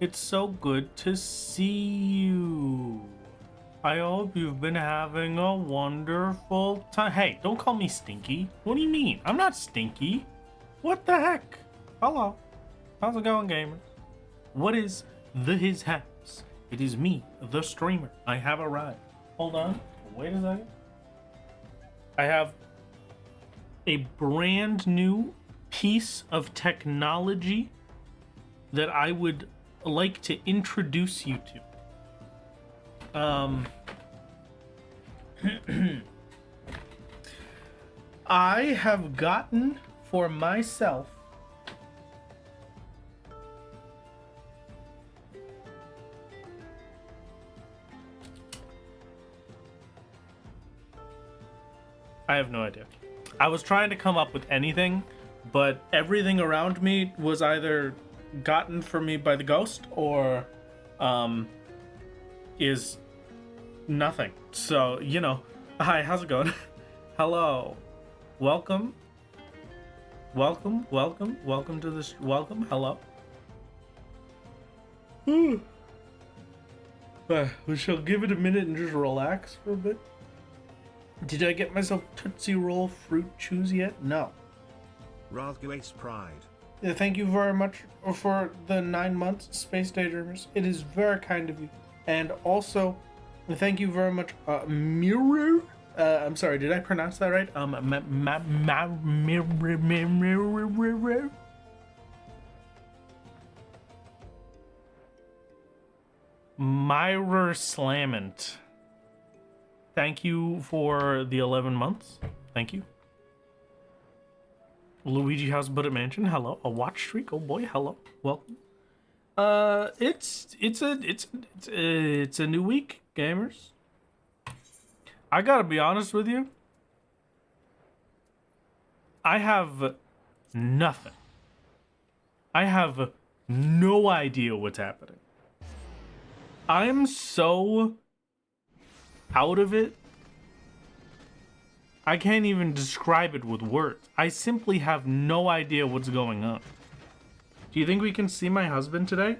It's so good to see you. I hope you've been having a wonderful time. Hey, don't call me stinky. What do you mean? I'm not stinky. What the heck? Hello. How's it going, gamers? What is the his haps? It is me, the streamer. I have arrived. Hold on. Wait a second. I have a brand new piece of technology that I would like to introduce you to. I have gotten for myself I have no idea. I was trying to come up with anything, but everything around me was either gotten for me by the ghost or is nothing. So, you know. Hi, how's it going? Hello. Welcome to this. Welcome. Hello. We shall give it a minute and just relax for a bit. Did I get myself Tootsie Roll Fruit Chews yet? No. Rathgate's Pride. Yeah, thank you very much for the 9 months, Space Daydreamers. It is very kind of you. And also, thank you very much, Miru. I'm sorry, did I pronounce that right? Myra Slamment. Thank you for the 11 months. Thank you. Luigi House Budget Mansion. Hello. A watch streak. Oh boy. Hello. Welcome. It's a new week, gamers. I gotta be honest with you. I have nothing. I have no idea what's happening. I'm so out of it. I can't even describe it with words. I simply have no idea what's going on. Do you think we can see my husband today?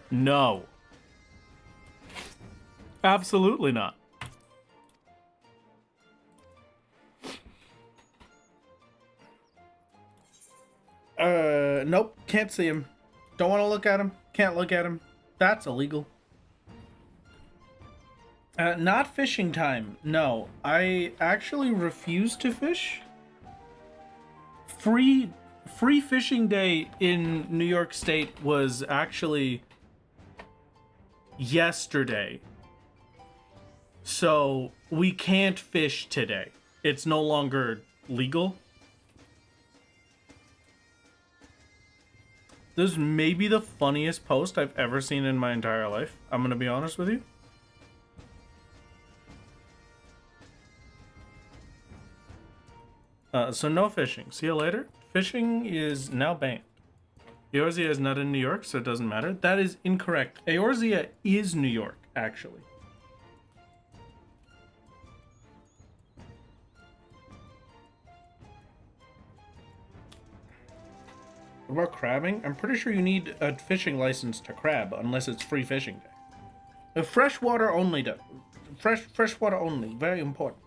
No. Absolutely not. Nope. Can't see him. Don't want to look at him. Can't look at him. That's illegal. Not fishing time. No, I actually refuse to fish. Free fishing day in New York State was actually yesterday. So we can't fish today. It's no longer legal. This may be the funniest post I've ever seen in my entire life. I'm gonna be honest with you. So no fishing. See you later. Fishing is now banned. Eorzea is not in New York, so it doesn't matter. That is incorrect. Eorzea is New York, actually. What about crabbing? I'm pretty sure you need a fishing license to crab, unless it's free fishing day. Freshwater only, freshwater only. Very important.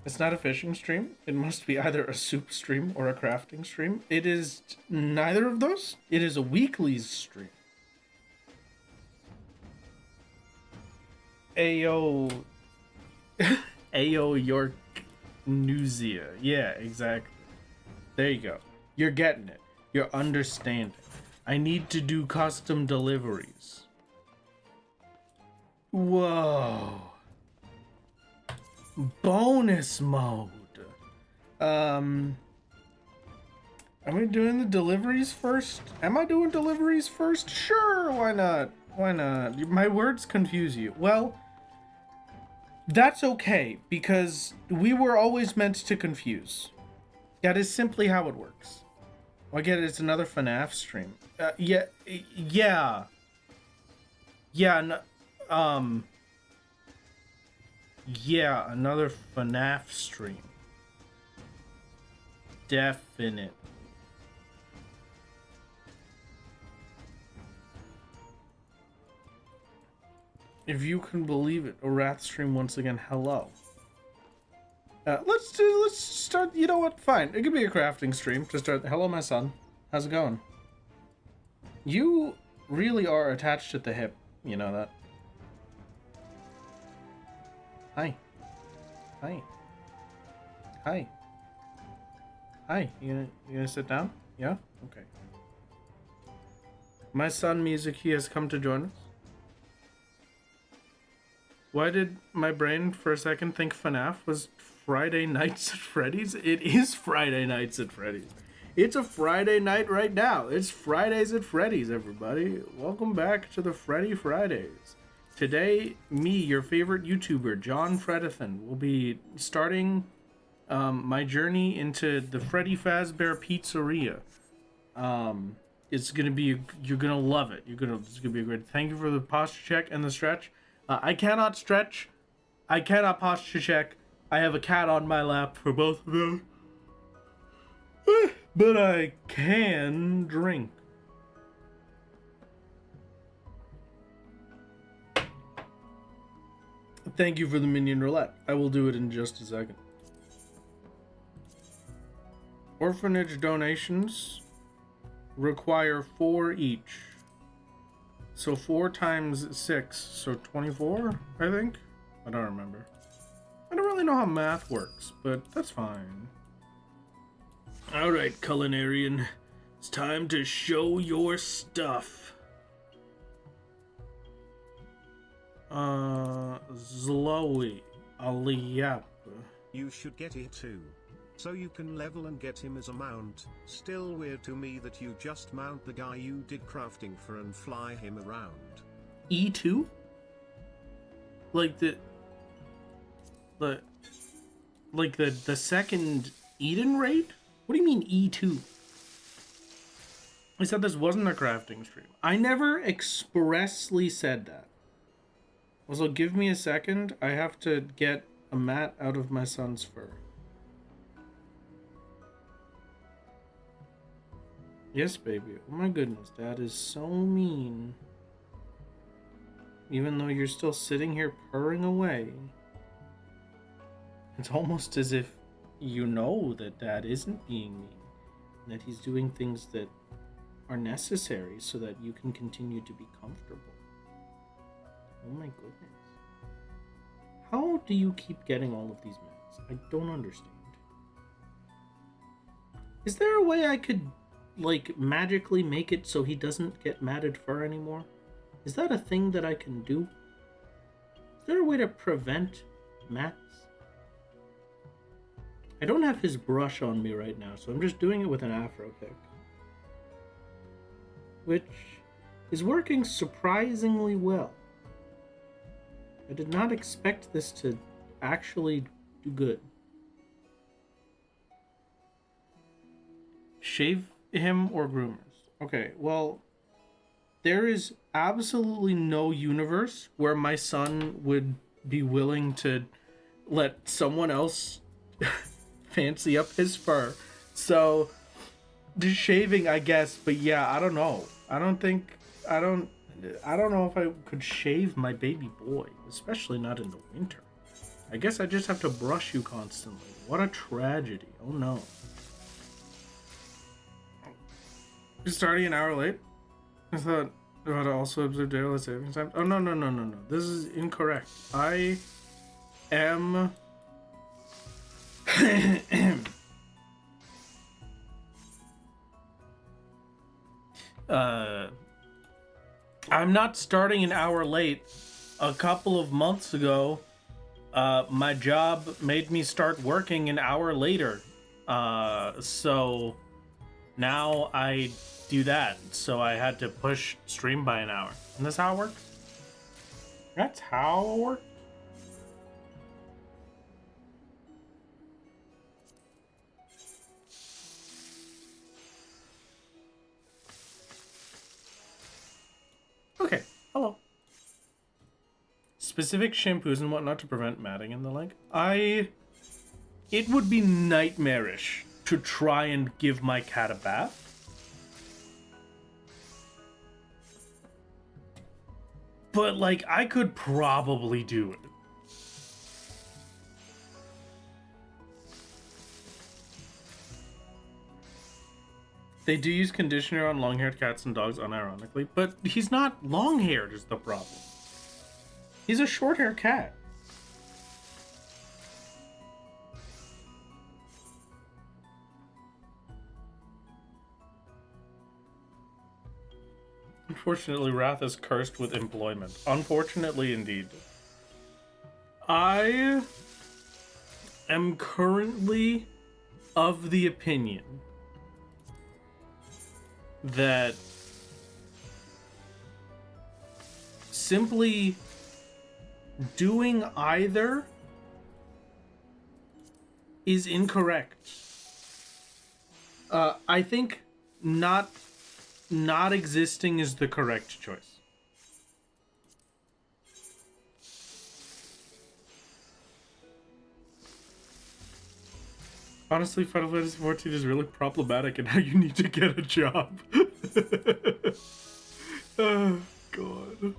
It's not a fishing stream. It must be either a soup stream or a crafting stream. It is neither of those. It is a weekly stream. Ayo. Ayo York Newsia. Yeah, exactly. There you go. You're getting it. You're understanding. I need to do custom deliveries. Whoa. Bonus mode. Are we doing the deliveries first? Am I doing deliveries first? Sure, why not? Why not? My words confuse you. Well, that's okay, because we were always meant to confuse. That is simply how it works. I get it, it's another FNAF stream. Yeah. Yeah, another FNAF stream. definite. If you can believe it, a Wrath stream once again. Hello. Let's start. You know what? Fine. It could be a crafting stream to start. Hello, my son. How's it going? You really are attached at the hip. You know that. Hi. Hi. Hi. Hi. You gonna sit down? Yeah. Okay. My son Mizuki has come to join us. Why did my brain for a second think FNAF was Friday Nights at Freddy's? It is Friday Nights at Freddy's. It's a Friday night right now. It's Fridays at Freddy's, everybody. Welcome back to the Freddy Fridays. Today, me, your favorite YouTuber, John Fredithan, will be starting my journey into the Freddy Fazbear Pizzeria. It's gonna be, you're gonna love it. It's gonna be great. Thank you for the posture check and the stretch. I cannot stretch. I cannot posture check. I have a cat on my lap for both of those. But I can drink. Thank you for the minion roulette. I will do it in just a second. Orphanage donations require 4 each. So 4 times 6, so 24, I think? I don't remember. I don't really know how math works, but that's fine. Alright, Culinarian. It's time to show your stuff. Zlowy. Aliyap. You should get it too. So you can level and get him as a mount. Still weird to me that you just mount the guy you did crafting for and fly him around. E2? Like the second Eden raid? What do you mean E2? I said this wasn't a crafting stream. I never expressly said that. Also, give me a second. I have to get a mat out of my son's fur. Yes, baby. Oh my goodness, that is so mean. Even though you're still sitting here purring away. It's almost as if you know that Dad isn't being mean. And that he's doing things that are necessary so that you can continue to be comfortable. Oh my goodness. How do you keep getting all of these mats? I don't understand. Is there a way I could, like, magically make it so he doesn't get matted fur anymore? Is that a thing that I can do? Is there a way to prevent mats? I don't have his brush on me right now, so I'm just doing it with an afro pick. Which is working surprisingly well. I did not expect this to actually do good. Shave him or groomers? Okay, well, there is absolutely no universe where my son would be willing to let someone else fancy up his fur. So, just shaving, I guess, but yeah, I don't know. I don't know if I could shave my baby boy, especially not in the winter. I guess I just have to brush you constantly. What a tragedy. Oh no. You're starting an hour late? I thought I had to also observe daylight savings time. Oh, no. This is incorrect. I am... I'm not starting an hour late. A couple of months ago, my job made me start working an hour later. So now I do that. So I had to push stream by an hour. And that's how it works? That's how it works? Okay, hello. Specific shampoos and whatnot to prevent matting and the like. It would be nightmarish to try and give my cat a bath. But, like, I could probably do it. They do use conditioner on long-haired cats and dogs unironically, but he's not long-haired is the problem. He's a short-haired cat. Unfortunately, Wrath is cursed with employment. Unfortunately, indeed. I am currently of the opinion that simply doing either is incorrect. I think not existing is the correct choice. Honestly, Final Fantasy XIV is really problematic in how you need to get a job. Oh, God.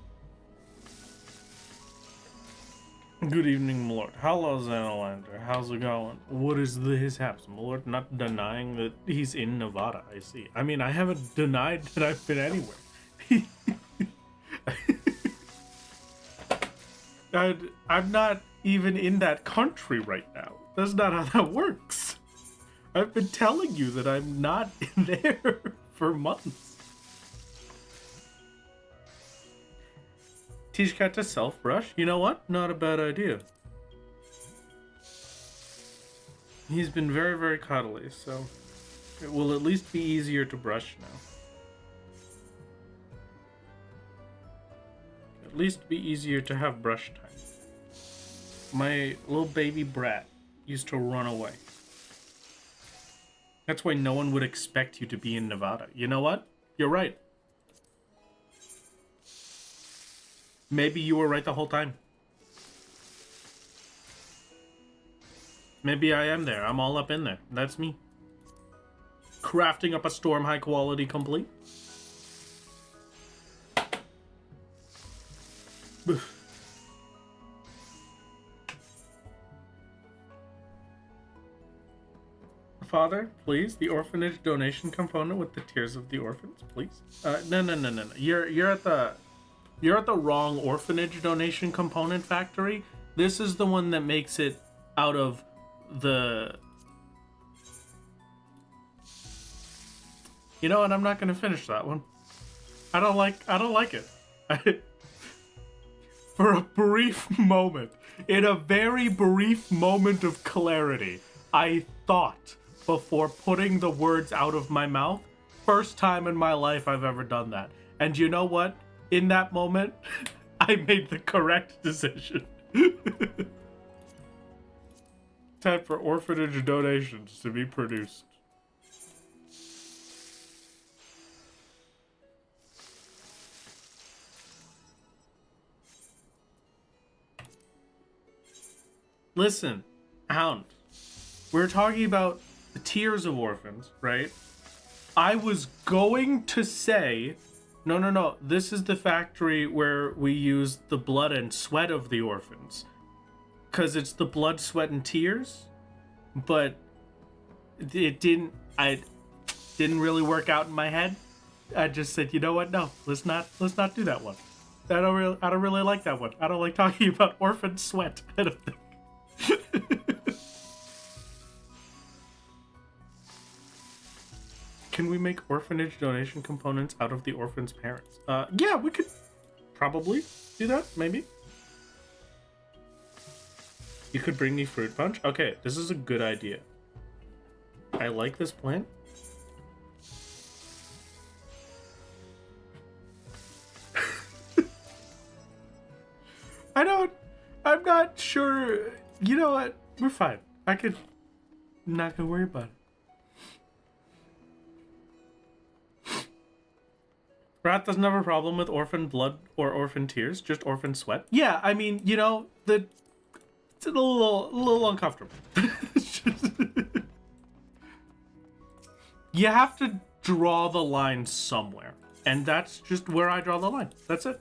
Good evening, my lord. Hello, Xanolander. How's it going? What is his haps? My lord, not denying that he's in Nevada, I see. I mean, I haven't denied that I've been anywhere. I'm not even in that country right now. That's not how that works. I've been telling you that I'm not in there for months. Teach cat to self-brush? You know what? Not a bad idea. He's been very, very cuddly, so it will at least be easier to brush now. At least be easier to have brush time. My little baby brat used to run away. That's why no one would expect you to be in Nevada. You know what? You're right. Maybe you were right the whole time. Maybe I am there. I'm all up in there. That's me. Crafting up a storm high quality complete. Father, please, the orphanage donation component with the tears of the orphans, please. No. You're at the wrong orphanage donation component factory. This is the one that makes it out of the. You know what? I'm not gonna finish that one. I don't like it. For a brief moment, in a very brief moment of clarity, I thought before putting the words out of my mouth. First time in my life I've ever done that. And you know what? In that moment, I made the correct decision. Time for orphanage donations to be produced. Listen, Hound. We're talking about the tears of orphans, right? I was going to say, no. This is the factory where we use the blood and sweat of the orphans. Because it's the blood, sweat, and tears. But I didn't really work out in my head. I just said, you know what? No, let's not do that one. I don't really like that one. I don't like talking about orphan sweat. I don't think. Can we make orphanage donation components out of the orphan's parents? Yeah, we could probably do that, maybe. You could bring me fruit punch? Okay, this is a good idea. I like this plant. I'm not sure. You know what? We're fine. I'm not gonna worry about it. Rat doesn't have a problem with orphan blood or orphan tears, just orphan sweat. Yeah, I mean, you know, it's a little uncomfortable. You have to draw the line somewhere. And that's just where I draw the line. That's it.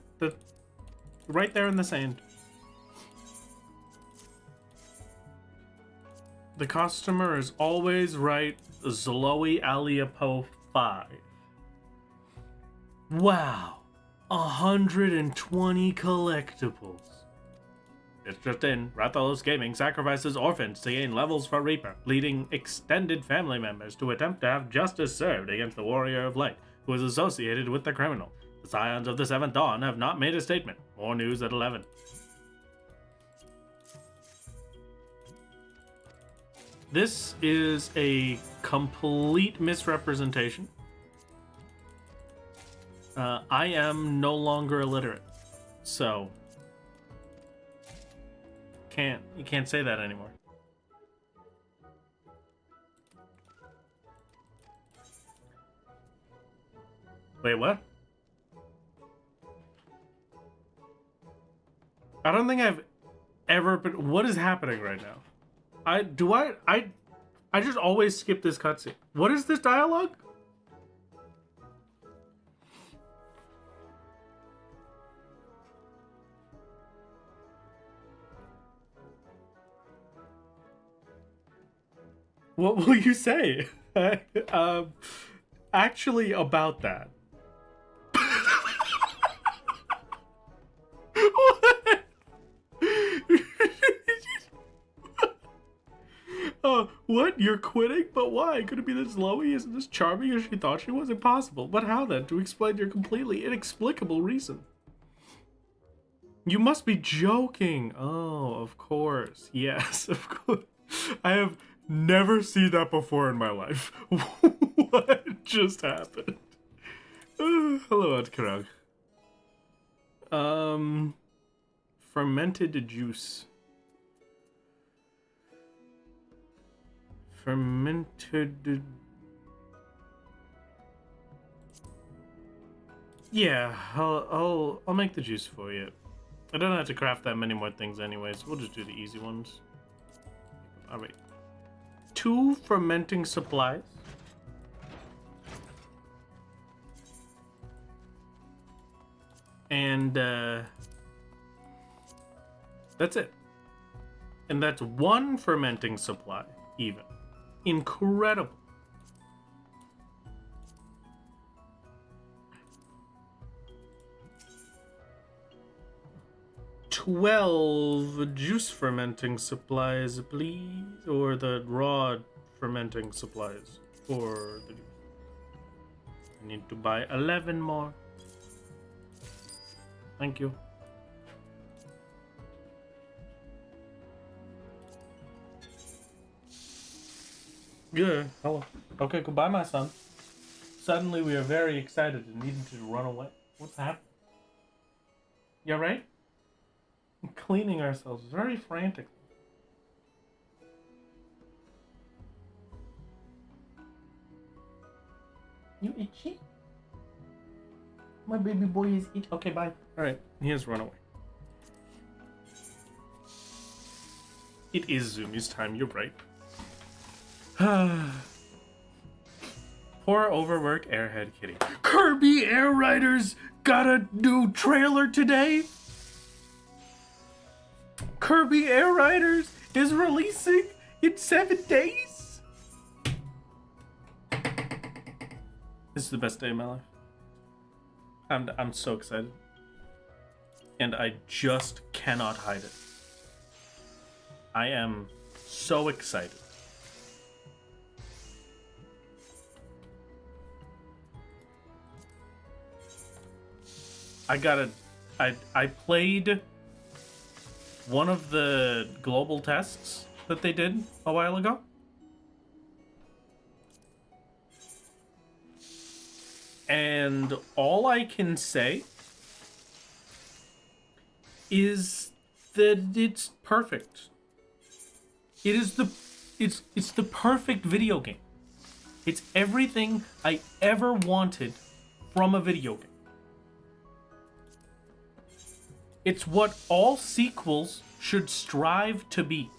Right there in the sand. The customer is always right. Zloe Aliapo 5. Wow. 120 collectibles. It's just in. Rathalos Gaming sacrifices orphans to gain levels for Reaper, leading extended family members to attempt to have justice served against the Warrior of Light, who is associated with the criminal. The Scions of the Seventh Dawn have not made a statement. More news at 11. This is a complete misrepresentation. I am no longer illiterate, so you can't say that anymore. Wait, what? I don't think I've ever been. What is happening right now? I just always skip this cutscene. What is this dialogue? What will you say? Actually, about that. What? What? You're quitting? But why? Could it be that Zloe isn't as charming as she thought she was? Impossible. But how then? To explain your completely inexplicable reason. You must be joking. Oh, of course. Yes, of course. I have never seen that before in my life. What just happened? Hello, Adkarag. Fermented juice. Fermented. Yeah, I'll make the juice for you. I don't have to craft that many more things anyway, so we'll just do the easy ones. Alright. 2 fermenting supplies. And that's it. And that's 1 fermenting supply, even. Incredible. $12 juice fermenting supplies, please, or the raw fermenting supplies for the juice. I need to buy 11 more. Thank you. Good. Hello. Okay, goodbye, my son. Suddenly we are very excited and needed to run away. What's happening? You alright? Cleaning ourselves very frantically. You itchy? My baby boy is itchy. Okay, bye. Alright, he has run away. It is Zumi's time, you're right. Poor overworked airhead kitty. Kirby Air Riders got a new trailer today? Kirby Air Riders is releasing in 7 days? This is the best day of my life. I'm so excited. And I just cannot hide it. I am so excited. I played one of the global tests that they did a while ago. And all I can say is that it's perfect. It's the perfect video game. It's everything I ever wanted from a video game. It's what all sequels should strive to be.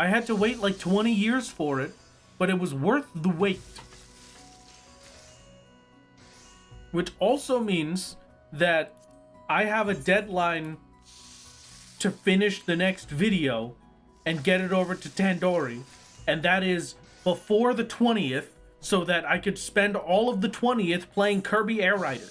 I had to wait like 20 years for it, but it was worth the wait. Which also means that I have a deadline to finish the next video and get it over to Tandoori, and that is before the 20th, so that I could spend all of the 20th playing Kirby Air Rider.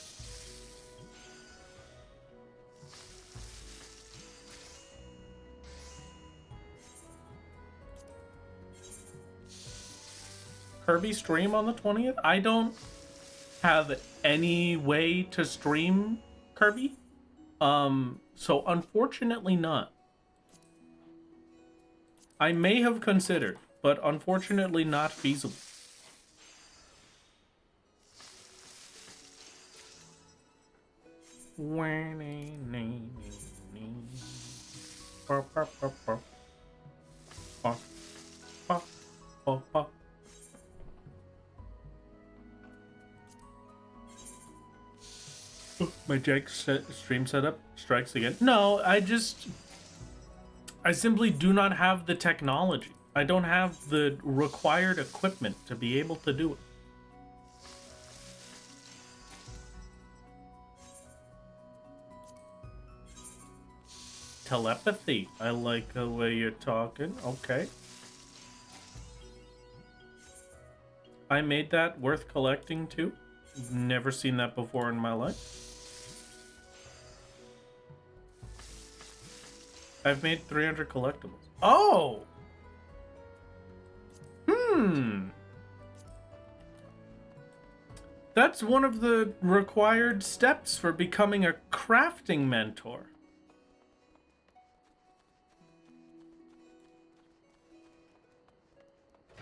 Kirby stream on the 20th? I don't have any way to stream Kirby. So unfortunately not. I may have considered, but unfortunately not feasible. My Jake stream setup strikes again. No, I simply do not have the technology. I don't have the required equipment to be able to do it. Telepathy. I like the way you're talking. Okay. I made that worth collecting too. Never seen that before in my life. I've made 300 collectibles. Oh! That's one of the required steps for becoming a crafting mentor.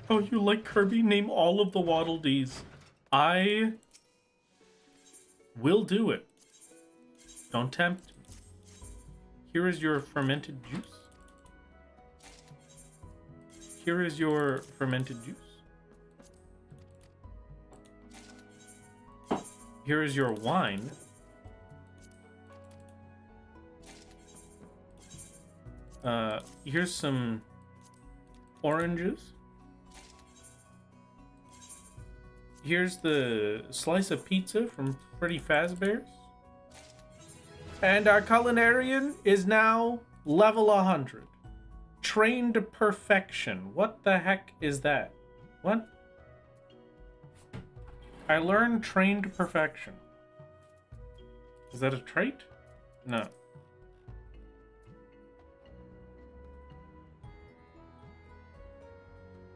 Oh, you like Kirby? Name all of the Waddle Dees. I will do it. Don't tempt me. Here is your fermented juice. Here is your fermented juice. Here is your wine. Here's some oranges. Here's the slice of pizza from Freddy Fazbear's. And our culinarian is now level 100. Trained to perfection. What the heck is that? What? I learned trained to perfection. Is that a trait? No.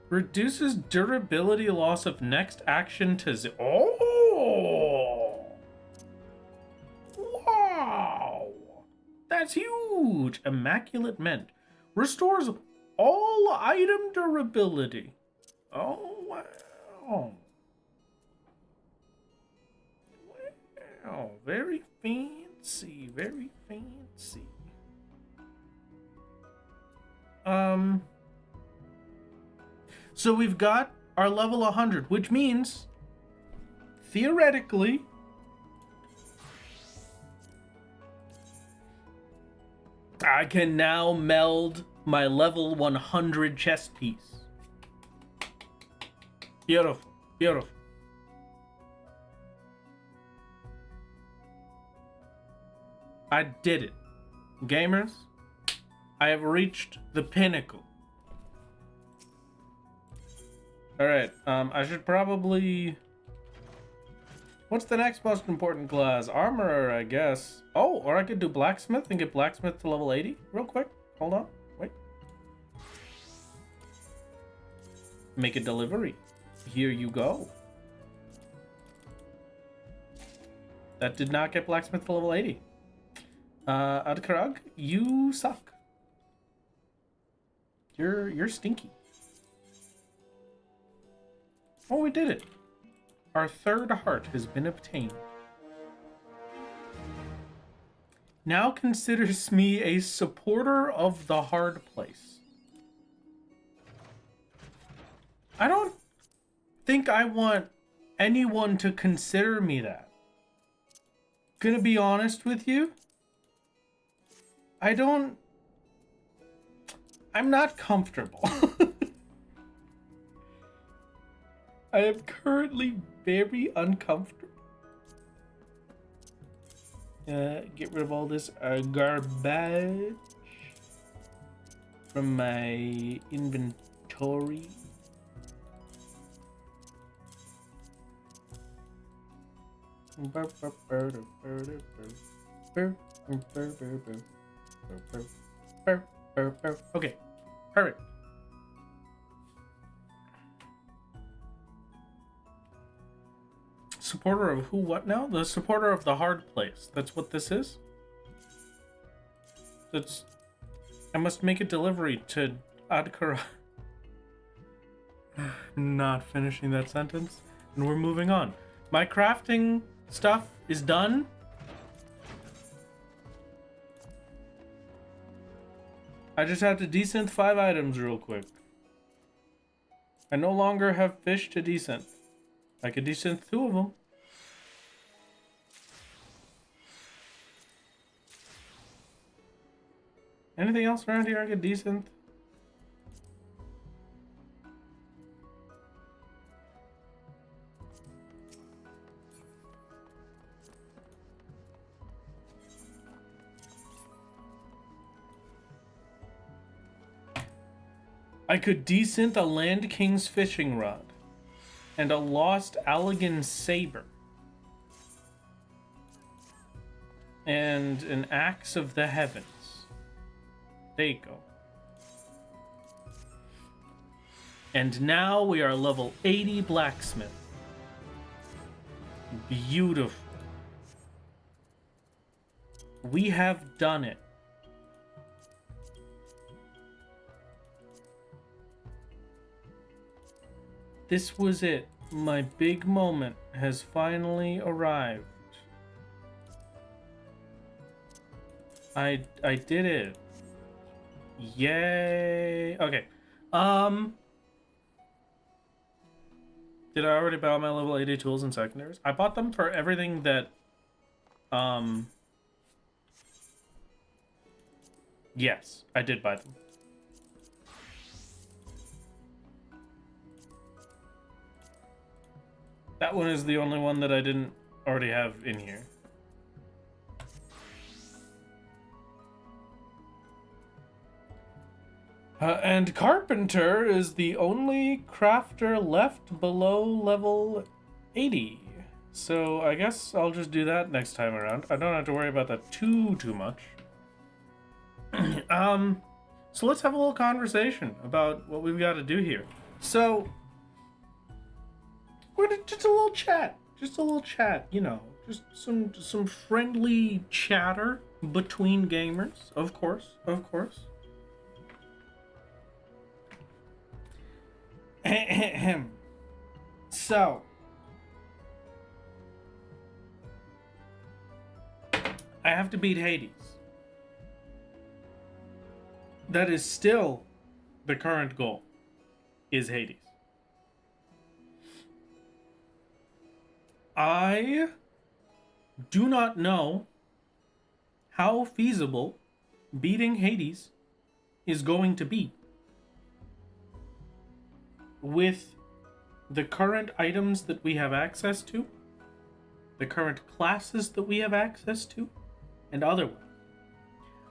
Reduces durability loss of next action to Oh! Wow! That's huge! Immaculate Mint. Restores all item durability. Oh, wow. Wow, very fancy, very fancy. So we've got our level 100, which means, theoretically, I can now meld my level 100 chest piece. Beautiful, beautiful. I did it. Gamers, I have reached the pinnacle. Alright, I should probably... What's the next most important class? Armorer, I guess. Oh, or I could do Blacksmith and get Blacksmith to level 80 real quick. Hold on, wait. Make a delivery. Here you go. That did not get Blacksmith to level 80. Adkarag, you suck. You're stinky. Oh, we did it. Our third heart has been obtained. Now considers me a supporter of the hard place. I don't think I want anyone to consider me that. Gonna be honest with you. I'm not comfortable. I am currently very uncomfortable. Get rid of all this garbage from my inventory. Okay, perfect. Supporter of who, what now? The supporter of the hard place. That's what this is? That's... I must make a delivery to Adkara. Not finishing that sentence. And we're moving on. My crafting stuff is done. I just have to desynth 5 items real quick. I no longer have fish to desynth. I could desynth 2 of them. Anything else around here I could desynth? I could desynth a Land King's fishing rod and a lost Allegan saber and an axe of the heavens. There you go. And now we are level 80 blacksmith. Beautiful. We have done it. This was it. My big moment has finally arrived. I did it. Yay. Okay. Did I already buy my level 80 tools and secondaries? I bought them for everything that yes, I did buy them. That one is the only one that I didn't already have in here. And Carpenter is the only crafter left below level 80. So I guess I'll just do that next time around. I don't have to worry about that too much. So let's have a little conversation about what we've got to do here. So we're just a little chat. Just a little chat, you know. Just some friendly chatter between gamers, of course, of course. So, I have to beat Hades. That is still the current goal, is Hades. I do not know how feasible beating Hades is going to be with the current items that we have access to, the current classes that we have access to, and otherwise.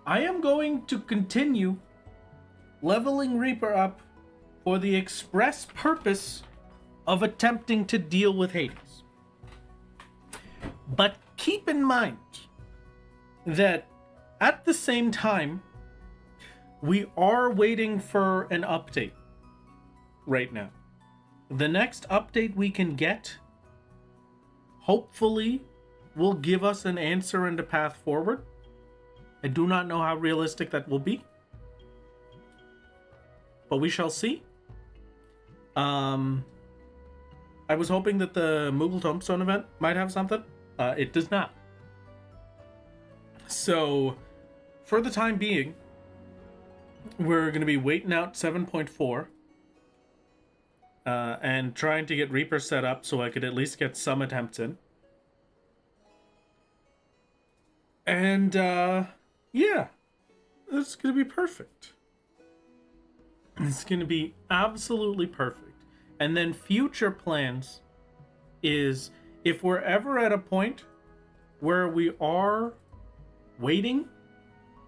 I am going to continue leveling Reaper up for the express purpose of attempting to deal with Hades. But keep in mind that at the same time, we are waiting for an update right now. The next update we can get, hopefully, will give us an answer and a path forward. I do not know how realistic that will be, but we shall see. I was hoping that the Moogle Tombstone event might have something. It does not. So, for the time being, we're going to be waiting out 7.4 and trying to get Reaper set up so I could at least get some attempts in. And, yeah, it's going to be perfect. It's going to be absolutely perfect. And then future plans is if we're ever at a point where we are waiting,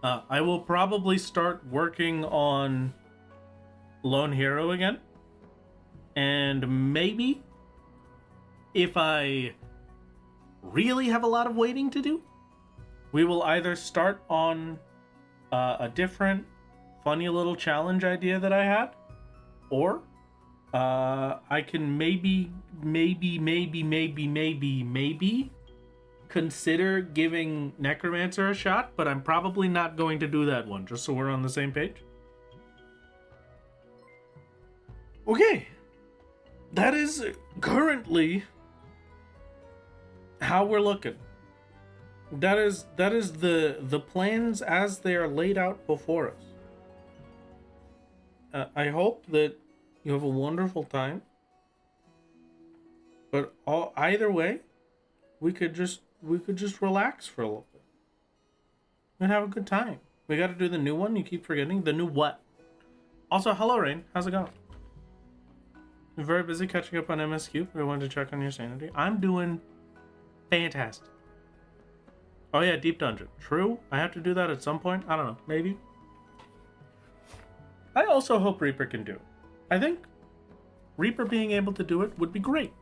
I will probably start working on Lone Hero again. And maybe if I really have a lot of waiting to do, we will either start on a different funny little challenge idea that I had, or I can maybe consider giving Necromancer a shot, but I'm probably not going to do that one, just so we're on the same page. Okay. That is currently how we're looking. That is the plans as they are laid out before us. I hope that you have a wonderful time. But either way, we could just relax for a little bit and have a good time. We got to do the new one. You keep forgetting the new what? Also, hello Rain. How's it going? I'm very busy catching up on MSQ. I wanted to check on your sanity. I'm doing fantastic. Oh yeah, Deep Dungeon. True. I have to do that at some point. I don't know. Maybe. I also hope Reaper can do it. I think Reaper being able to do it would be great.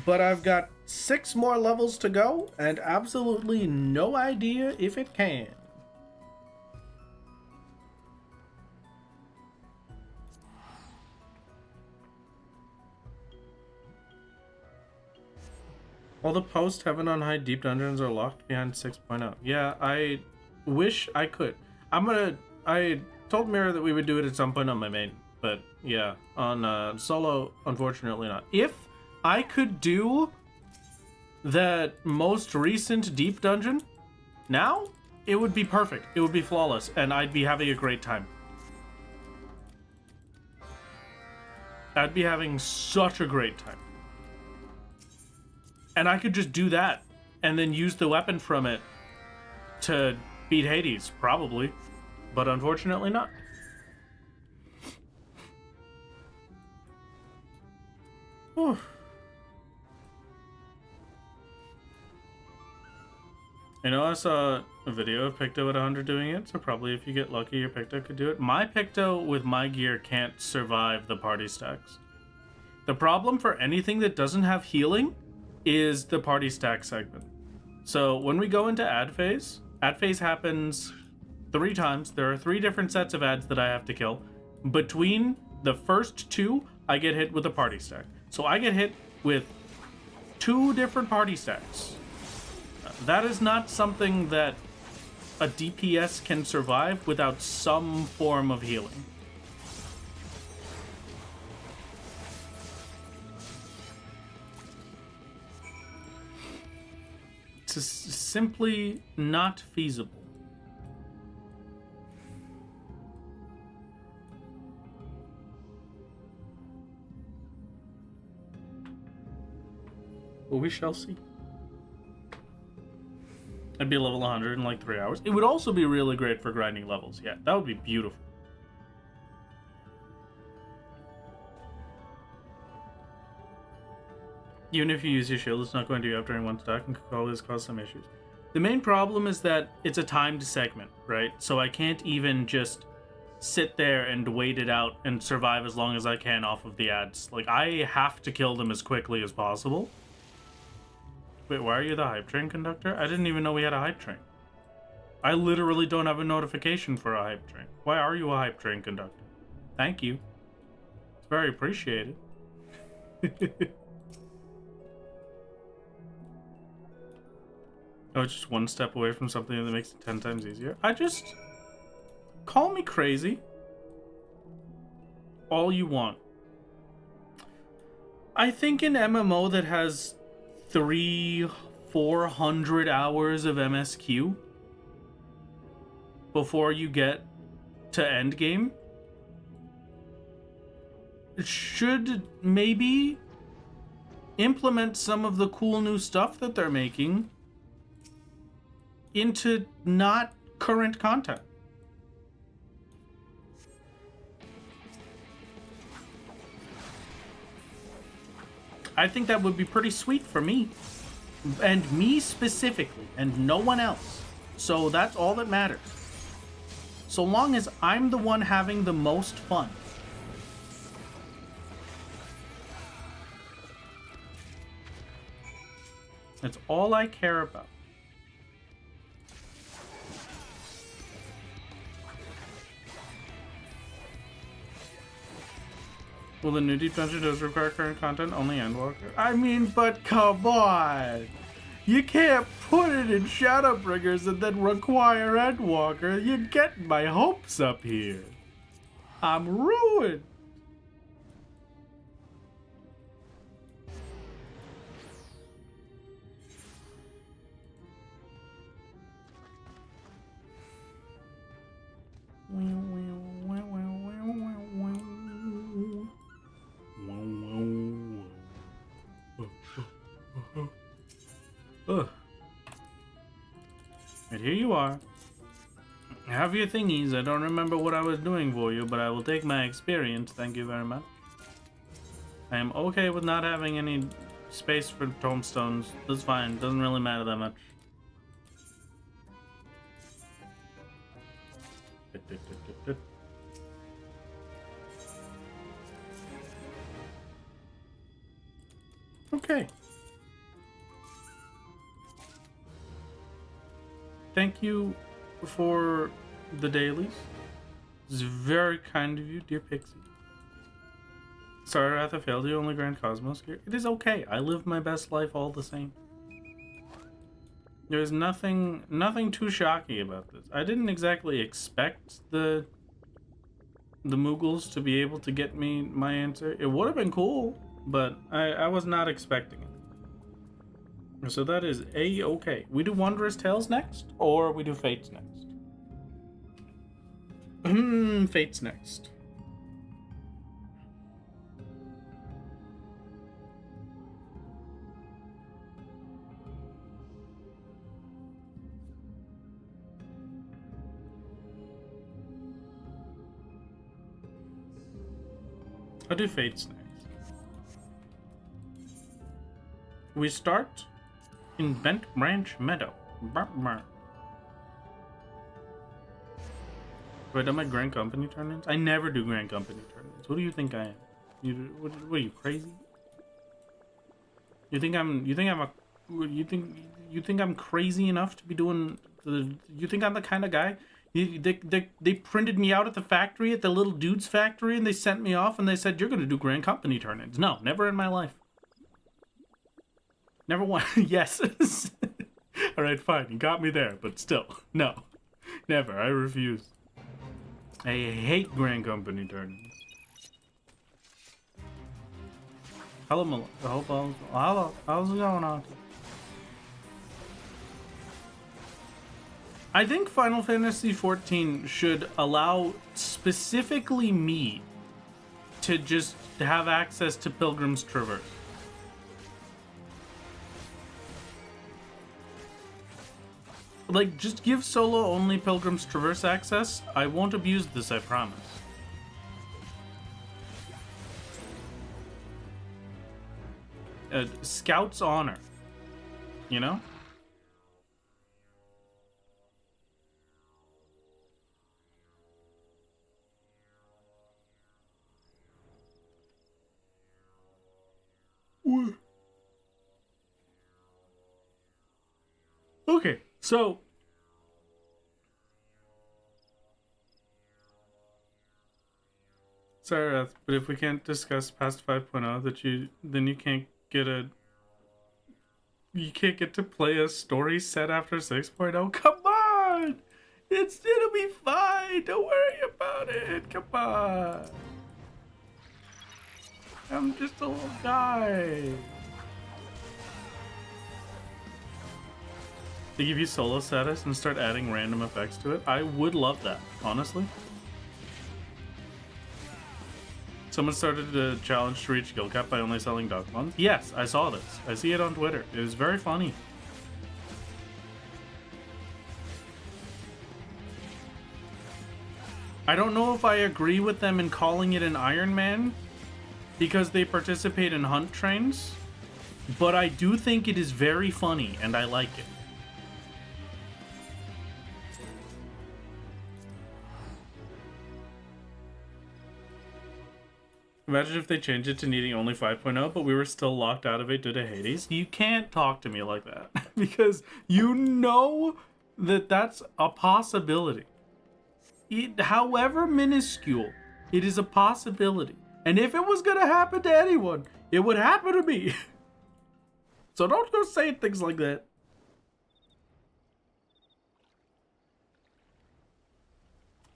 But I've got 6 more levels to go and absolutely no idea if it can. All the post-Heaven on High Deep Dungeons are locked behind 6.0. Yeah, I wish I could. I told Mira that we would do it at some point on my main, but yeah, on solo, unfortunately not. If I could do that most recent Deep Dungeon now, it would be perfect. It would be flawless, and I'd be having a great time. I'd be having such a great time. And I could just do that and then use the weapon from it to beat Hades, probably. But unfortunately not. Whew. I know I saw a video of Picto at 100 doing it, so probably if you get lucky, your Picto could do it. My Picto with my gear can't survive the party stacks. The problem for anything that doesn't have healing is the party stack segment. So when we go into ad phase happens 3 times. There are 3 different sets of ads that I have to kill. Between the first 2, I get hit with a party stack. So I get hit with 2 different party stacks. That is not something that a DPS can survive without some form of healing. It's simply not feasible. Well, we shall see. I'd be level 100 in like 3 hours. It would also be really great for grinding levels. Yeah, that would be beautiful. Even if you use your shield, it's not going to go up during one stack and could always cause some issues. The main problem is that it's a timed segment, right? So I can't even just sit there and wait it out and survive as long as I can off of the ads. Like, I have to kill them as quickly as possible. Wait, why are you the hype train conductor? I didn't even know we had a hype train. I literally don't have a notification for a hype train. Why are you a hype train conductor? Thank you. It's very appreciated. Oh, it's just one step away from something that makes it 10 times easier. Call me crazy. All you want. I think an MMO that has 300-400 hours of MSQ before you get to endgame should maybe implement some of the cool new stuff that they're making into not current content. I think that would be pretty sweet for me. And me specifically, and no one else. So that's all that matters. So long as I'm the one having the most fun. That's all I care about. Well, the new Deep Dungeon does require current content, only Endwalker. I mean, but come on! You can't put it in Shadowbringers and then require Endwalker. You're getting my hopes up here. I'm ruined. And here you are. Have your thingies. I don't remember what I was doing for you, but I will take my experience. Thank you very much. I am okay with not having any space for tombstones. That's fine. Doesn't really matter that much. Okay. Thank you for the dailies. It's very kind of you, dear Pixie. Sorry, Wrath, I failed you. Only Grand Cosmos here. It is okay. I live my best life all the same. There's nothing too shocking about this. I didn't exactly expect the Moogles to be able to get me my answer. It would have been cool, but I was not expecting it. So that is A-okay. We do Wondrous Tales next, or we do Fates next? Fates next. I'll do Fates next. We start in Bent Branch Meadow. Wait, am I Grand Company tournaments? I never do Grand Company tournaments. What do you think I am? What are you, crazy? You think I'm crazy enough to be doing you think I'm the kind of guy? They printed me out at the factory, at the little dude's factory, and they sent me off and they said, you're gonna do Grand Company tournaments. No, never in my life. Never won. Yes. All right, fine. You got me there, but still, no, never. I refuse. I hate Grand Company tournaments. Hello, Mel. Hello. How's it going on? I think Final Fantasy XIV should allow specifically me to just have access to Pilgrim's Traverse. Like, just give solo only Pilgrim's Traverse access. I won't abuse this, I promise. Scout's honor. You know? Okay, so sorry, Wrath, but if we can't discuss past 5.0, then you can't get to play a story set after 6.0. Come on, it'll be fine. Don't worry about it. Come on, I'm just a little guy. They give you solo status and start adding random effects to it. I would love that, honestly. Someone started a challenge to reach guild cap by only selling dog ones. Yes, I saw this. I see it on Twitter. It was very funny. I don't know if I agree with them in calling it an Iron Man because they participate in hunt trains. but I do think it is very funny and I like it. Imagine if they changed it to needing only 5.0, but we were still locked out of it due to Hades. You can't talk to me like that because you know that that's a possibility. However minuscule, it is a possibility. And if it was gonna happen to anyone, it would happen to me. So don't go saying things like that.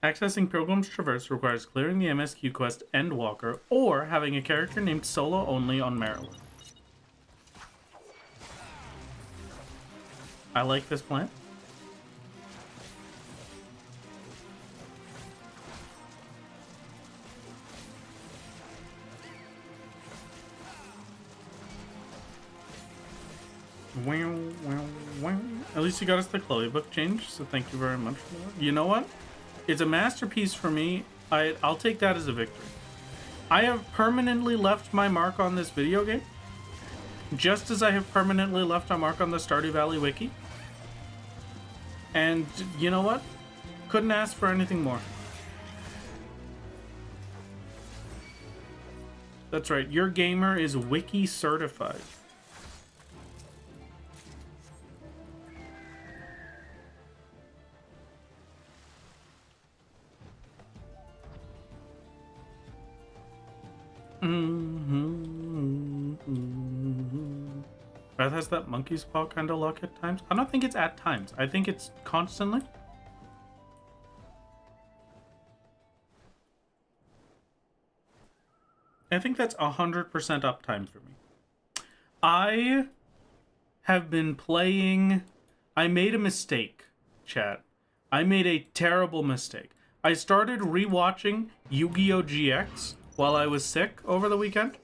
Accessing Pilgrim's Traverse requires clearing the MSQ quest Endwalker or having a character named Solo only on Maryland. I like this plan. At least you got us the Chloe book change, so thank you very much for that. You know what? It's a masterpiece for me. I'll take that as a victory. I have permanently left my mark on this video game, just as I have permanently left my mark on the Stardew Valley wiki. And you know what? Couldn't ask for anything more. That's right, your gamer is wiki certified. Beth has that monkey's paw kind of luck at times. I don't think it's at times. I think it's constantly. I think that's 100% uptime for me. I have been playing... I made a mistake, chat. I made a terrible mistake. I started rewatching Yu-Gi-Oh! GX while I was sick over the weekend.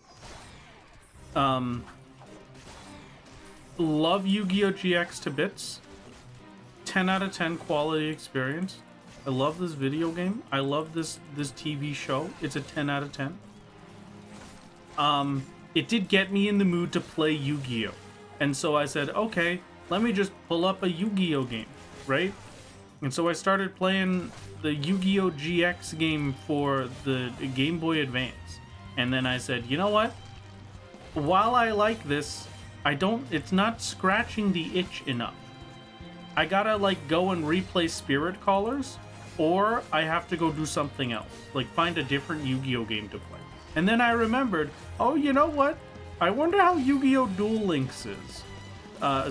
Love Yu-Gi-Oh! GX to bits. 10 out of 10 quality experience. I love this video game. I love this TV show. It's a 10 out of 10. It did get me in the mood to play Yu-Gi-Oh! And so I said, okay, let me just pull up a Yu-Gi-Oh! Game, right? And so I started playing the Yu-Gi-Oh! GX game for the Game Boy Advance. And then I said, you know what? While I like this, it's not scratching the itch enough. I gotta like go and replay Spirit Callers, or I have to go do something else. Like find a different Yu-Gi-Oh! Game to play. And then I remembered, oh, you know what? I wonder how Yu-Gi-Oh! Duel Links is.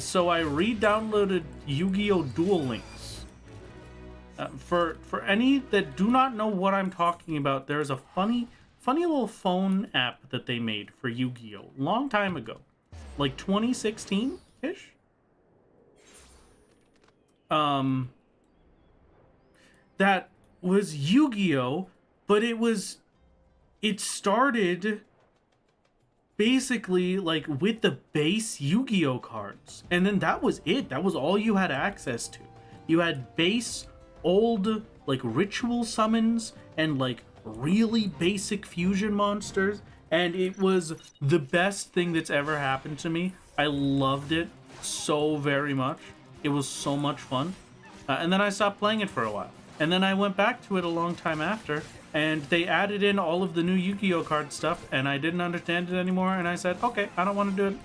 So I re-downloaded Yu-Gi-Oh! Duel Links. For any that do not know what I'm talking about, there's a funny little phone app that they made for Yu-Gi-Oh! Long time ago. Like 2016-ish? That was Yu-Gi-Oh! But it started basically like with the base Yu-Gi-Oh! Cards. And then that was it. That was all you had access to. You had base old like ritual summons and like really basic fusion monsters, and it was the best thing that's ever happened to me. I loved it so very much. It was so much fun. And then I stopped playing it for a while, and then I went back to it a long time after, and they added in all of the new Yu-Gi-Oh! Card stuff, and I didn't understand it anymore, and I said, okay, I don't want to do it.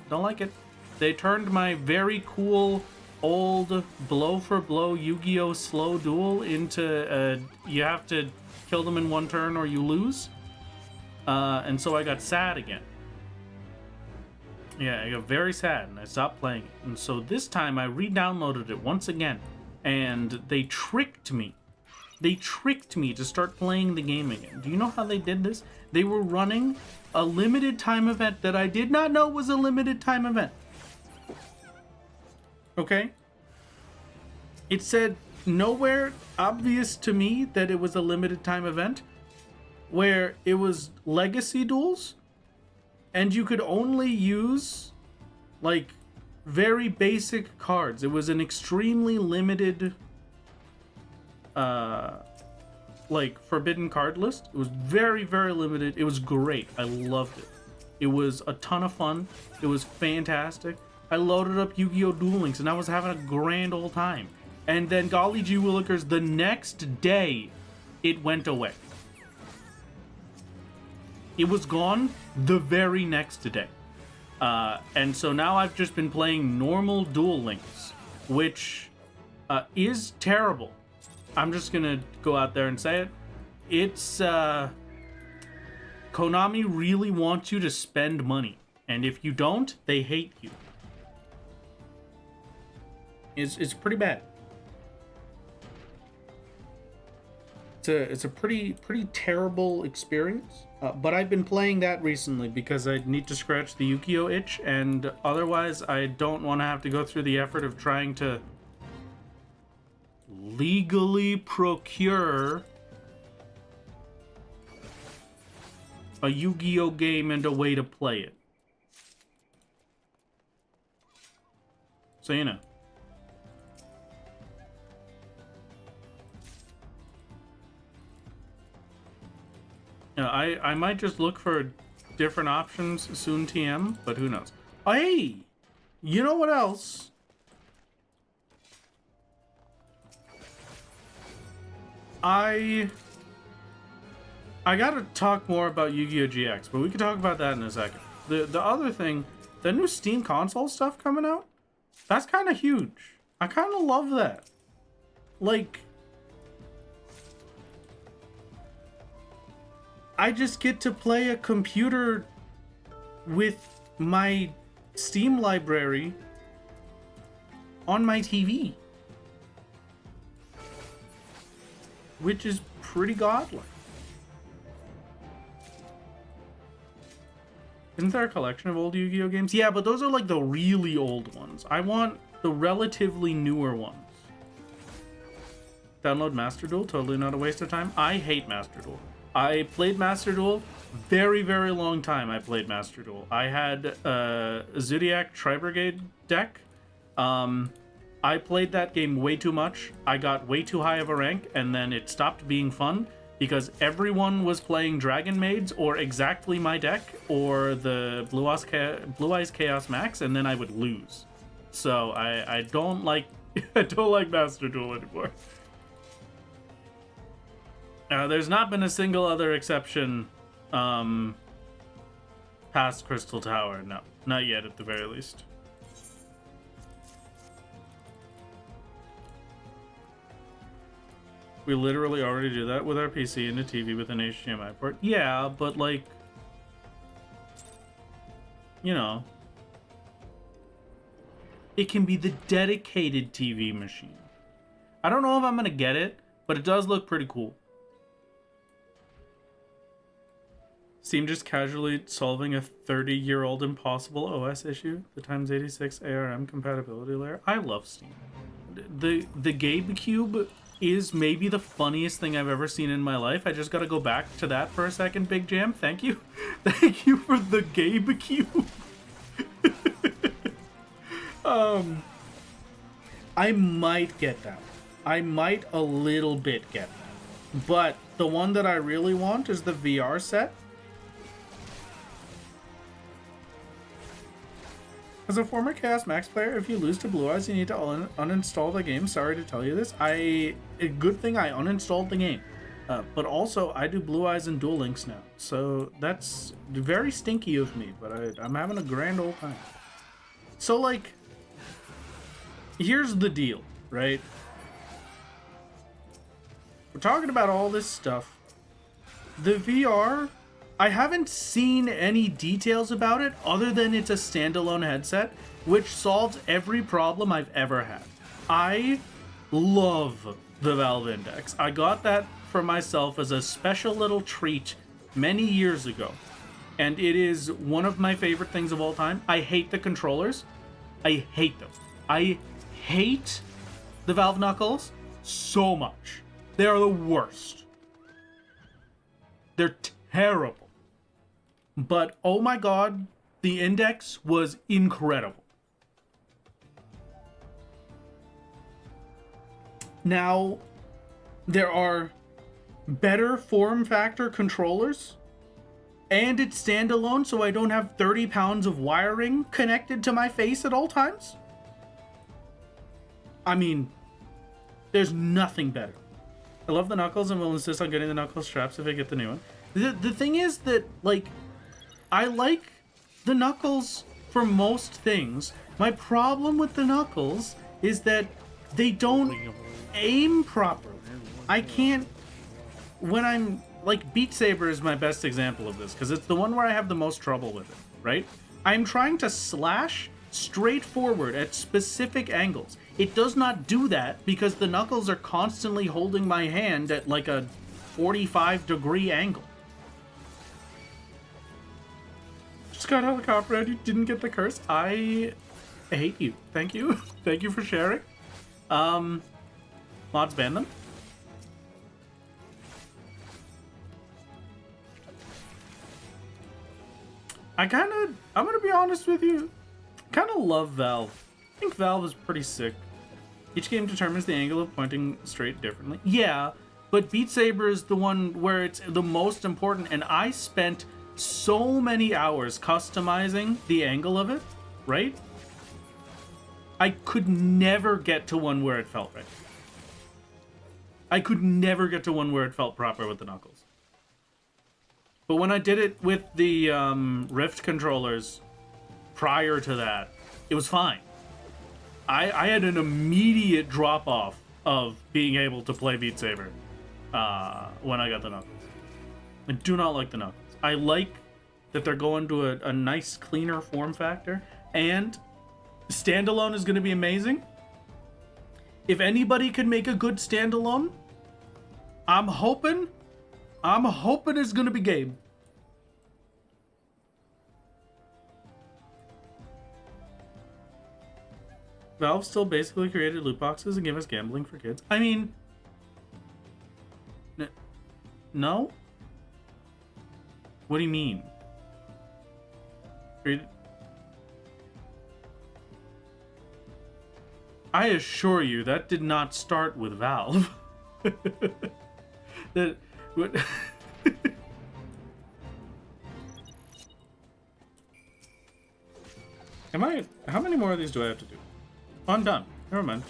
Don't like it. They turned my very cool old blow for blow Yu-Gi-Oh! Slow duel into you have to kill them in one turn or you lose. And so I got sad again. Yeah, I got very sad and I stopped playing it. And so this time I re-downloaded it once again, and they tricked me. They tricked me to start playing the game again. Do you know how they did this? They were running a limited time event that I did not know was a limited time event. Okay? It said nowhere obvious to me that it was a limited time event, where it was legacy duels and you could only use like very basic cards. It was an extremely limited like forbidden card list. It was very, very limited. It was great. I loved it. It was a ton of fun. It was fantastic. I loaded up Yu-Gi-Oh! Duel Links and I was having a grand old time. And then golly gee willikers, the next day, it went away. It was gone the very next day. And so now I've just been playing normal Duel Links, which is terrible. I'm just gonna go out there and say it. It's, Konami really wants you to spend money. And if you don't, they hate you. It's pretty bad. It's a pretty terrible experience. But I've been playing that recently because I need to scratch the Yu-Gi-Oh! Itch, and otherwise I don't want to have to go through the effort of trying to legally procure a Yu-Gi-Oh! Game and a way to play it. So, you know. I might just look for different options soon, TM, but who knows. Oh, hey! You know what else? I gotta talk more about Yu-Gi-Oh! GX, but we can talk about that in a second. The other thing, the new Steam console stuff coming out, that's kind of huge. I kind of love that. Like, I just get to play a computer with my Steam library on my TV, which is pretty godlike. Isn't there a collection of old Yu-Gi-Oh! Games? Yeah, but those are like the really old ones. I want the relatively newer ones. Download Master Duel, totally not a waste of time. I hate Master Duel. I played Master Duel, very long time I played Master Duel. I had a Zodiac Tri-Brigade deck. I played that game way too much. I got way too high of a rank, and then it stopped being fun because everyone was playing Dragon Maids or exactly my deck or the Blue Eyes Chaos Max, and then I would lose. So I don't like I don't like Master Duel anymore. There's not been a single other exception past Crystal Tower. No, not yet at the very least. We literally already do that with our PC and a TV with an HDMI port. Yeah, but like, you know, it can be the dedicated TV machine. I don't know if I'm gonna get it, but it does look pretty cool. Steam just casually solving a 30-year-old impossible OS issue, the x86 ARM compatibility layer. I love Steam. The GameCube is maybe the funniest thing I've ever seen in my life. I just gotta go back to that for a second, Big Jam. Thank you. Thank you for the GameCube. I might get that. I might a little bit get that. But the one that I really want is the VR set. As a former Chaos Max player, if you lose to Blue Eyes, you need to uninstall the game. Sorry to tell you this. A good thing I uninstalled the game. But also, I do Blue Eyes and Duel Links now. So that's very stinky of me, but I'm having a grand old time. So, like, here's the deal, right? We're talking about all this stuff. The VR, I haven't seen any details about it other than it's a standalone headset, which solves every problem I've ever had. I love the Valve Index. I got that for myself as a special little treat many years ago, and it is one of my favorite things of all time. I hate the controllers. I hate them. I hate the Valve Knuckles so much. They are the worst. They're terrible. But, oh my god, the Index was incredible. Now, there are better form factor controllers and it's standalone, so I don't have 30 pounds of wiring connected to my face at all times. I mean, there's nothing better. I love the Knuckles and will insist on getting the Knuckles straps if I get the new one. The thing is that, like, I like the Knuckles for most things. My problem with the Knuckles is that they don't aim properly. I can't... When I'm... Like, Beat Saber is my best example of this, because it's the one where I have the most trouble with it, right? I'm trying to slash straight forward at specific angles. It does not do that because the Knuckles are constantly holding my hand at, like, a 45-degree angle. Just got helicopter and you didn't get the curse. I hate you. Thank you. Thank you for sharing. Mods ban them. I'm gonna be honest with you, kind of love Valve. I think Valve is pretty sick. Each game determines the angle of pointing straight differently. Yeah, but Beat Saber is the one where it's the most important, and I spent so many hours customizing the angle of it, right? I could never get to one where it felt right. I could never get to one where it felt proper with the Knuckles. But when I did it with the Rift controllers prior to that, it was fine. I had an immediate drop-off of being able to play Beat Saber when I got the Knuckles. I do not like the Knuckles. I like that they're going to a nice, cleaner form factor, and standalone is going to be amazing. If anybody can make a good standalone, I'm hoping it's gonna be Gabe. Valve still basically created loot boxes and gave us gambling for kids. I mean, no? What do you mean? I assure you, that did not start with Valve. That... What? How many more of these do I have to do? Oh, I'm done. Never mind.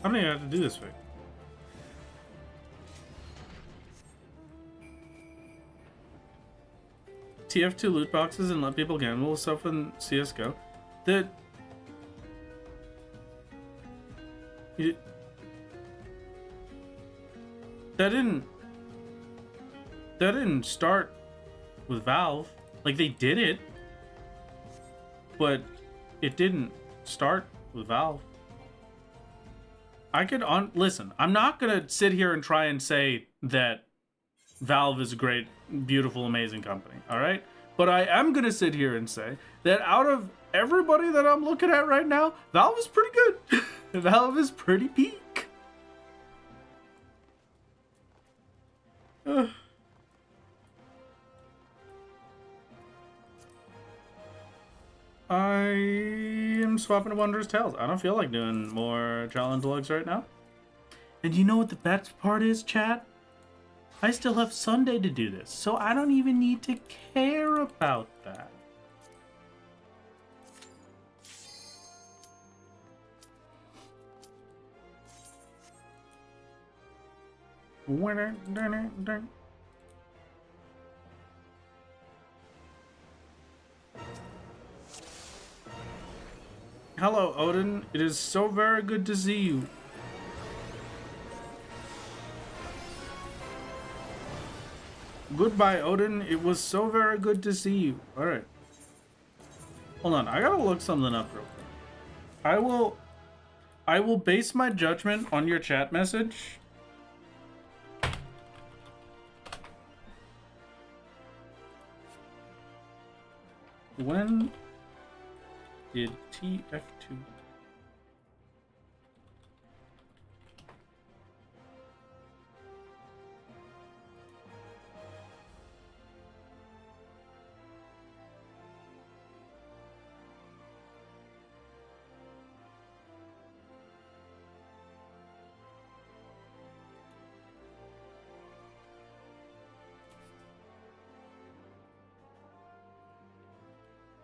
How many do I have to do this for? TF2 loot boxes and let people gamble stuff in CSGO. That didn't start with Valve. Like, they did it, but it didn't start with Valve. Listen, I'm not gonna sit here and try and say that Valve is a great, beautiful, amazing company, all right? But I am gonna sit here and say that out of everybody that I'm looking at right now, Valve is pretty good. Valve is pretty peak. I am swapping to Wondrous Tales. I don't feel like doing more challenge logs right now. And you know what the best part is, chat? I still have Sunday to do this, so I don't even need to care about that. Hello, Odin. It is so very good to see you. Goodbye, Odin. It was so very good to see you. Alright. Hold on. I gotta look something up real quick. I will base my judgment on your chat message. When did TF2...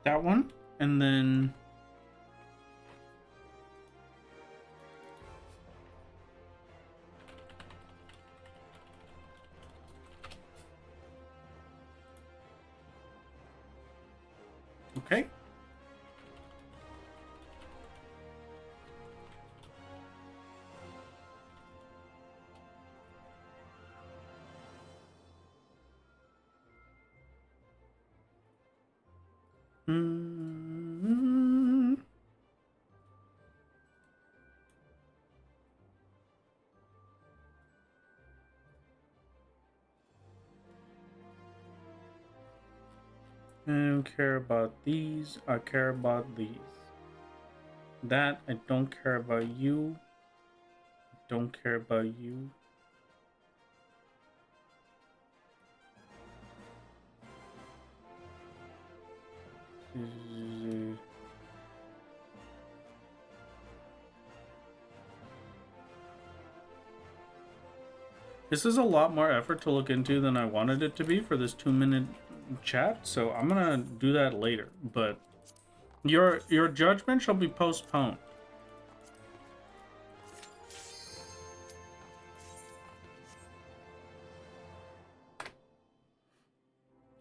that one, and then okay. Mm-hmm. I don't care about these. I care about these. That I don't care about you. I don't care about you. This is a lot more effort to look into than I wanted it to be for this 2-minute chat, so I'm gonna do that later. But your judgment shall be postponed.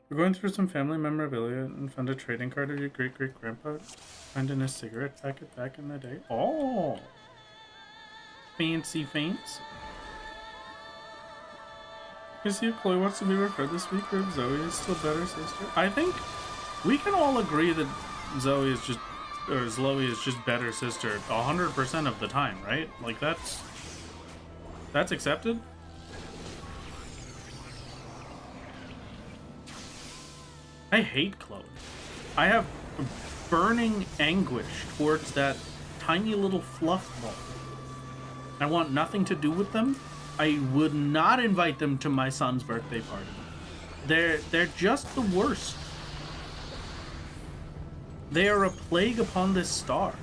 We're going through some family memorabilia and found a trading card of your great-great-grandpa finding a cigarette packet back in the day. Oh! Fancy. You see if Chloe wants to be referred this week, or if Zoe is still better sister. I think we can all agree that Zoe is just better sister 100% of the time, right? Like that's accepted. I hate Chloe. I have burning anguish towards that tiny little fluff ball. I want nothing to do with them. I would not invite them to my son's birthday party. They're just the worst. They are a plague upon this star.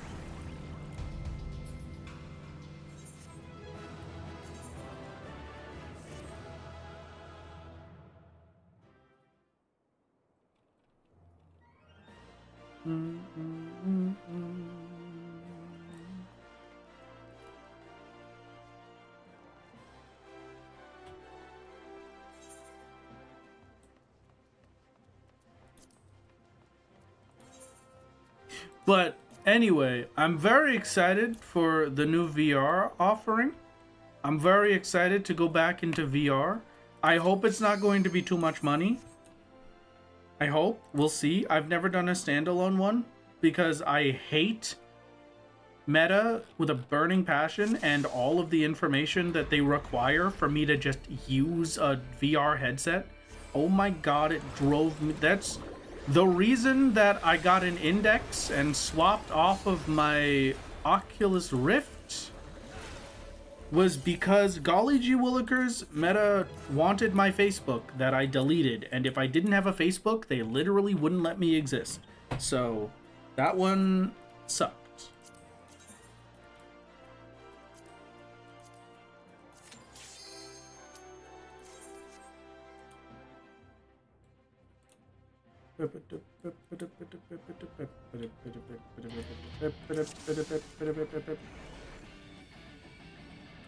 But anyway, I'm very excited for the new VR offering. I'm very excited to go back into VR. I hope it's not going to be too much money. I hope. We'll see. I've never done a standalone one because I hate Meta with a burning passion and all of the information that they require for me to just use a VR headset. Oh my god, it drove me. That's the reason that I got an Index and swapped off of my Oculus Rift was because, golly gee willikers, Meta wanted my Facebook that I deleted, and if I didn't have a Facebook, they literally wouldn't let me exist. So that one sucked.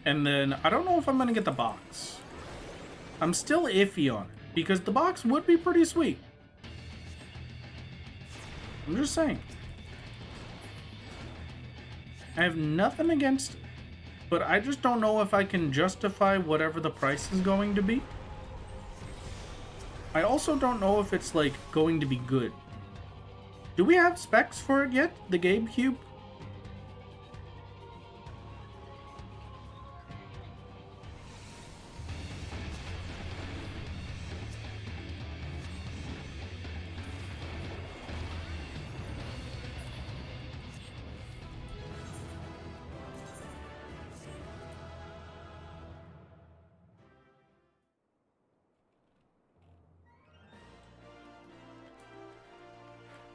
And then I don't know if I'm gonna get the box. I'm still iffy on it because the box would be pretty sweet. I'm just saying. I have nothing against it, but I just don't know if I can justify whatever the price is going to be. I also don't know if it's like going to be good. Do we have specs for it yet? The GameCube?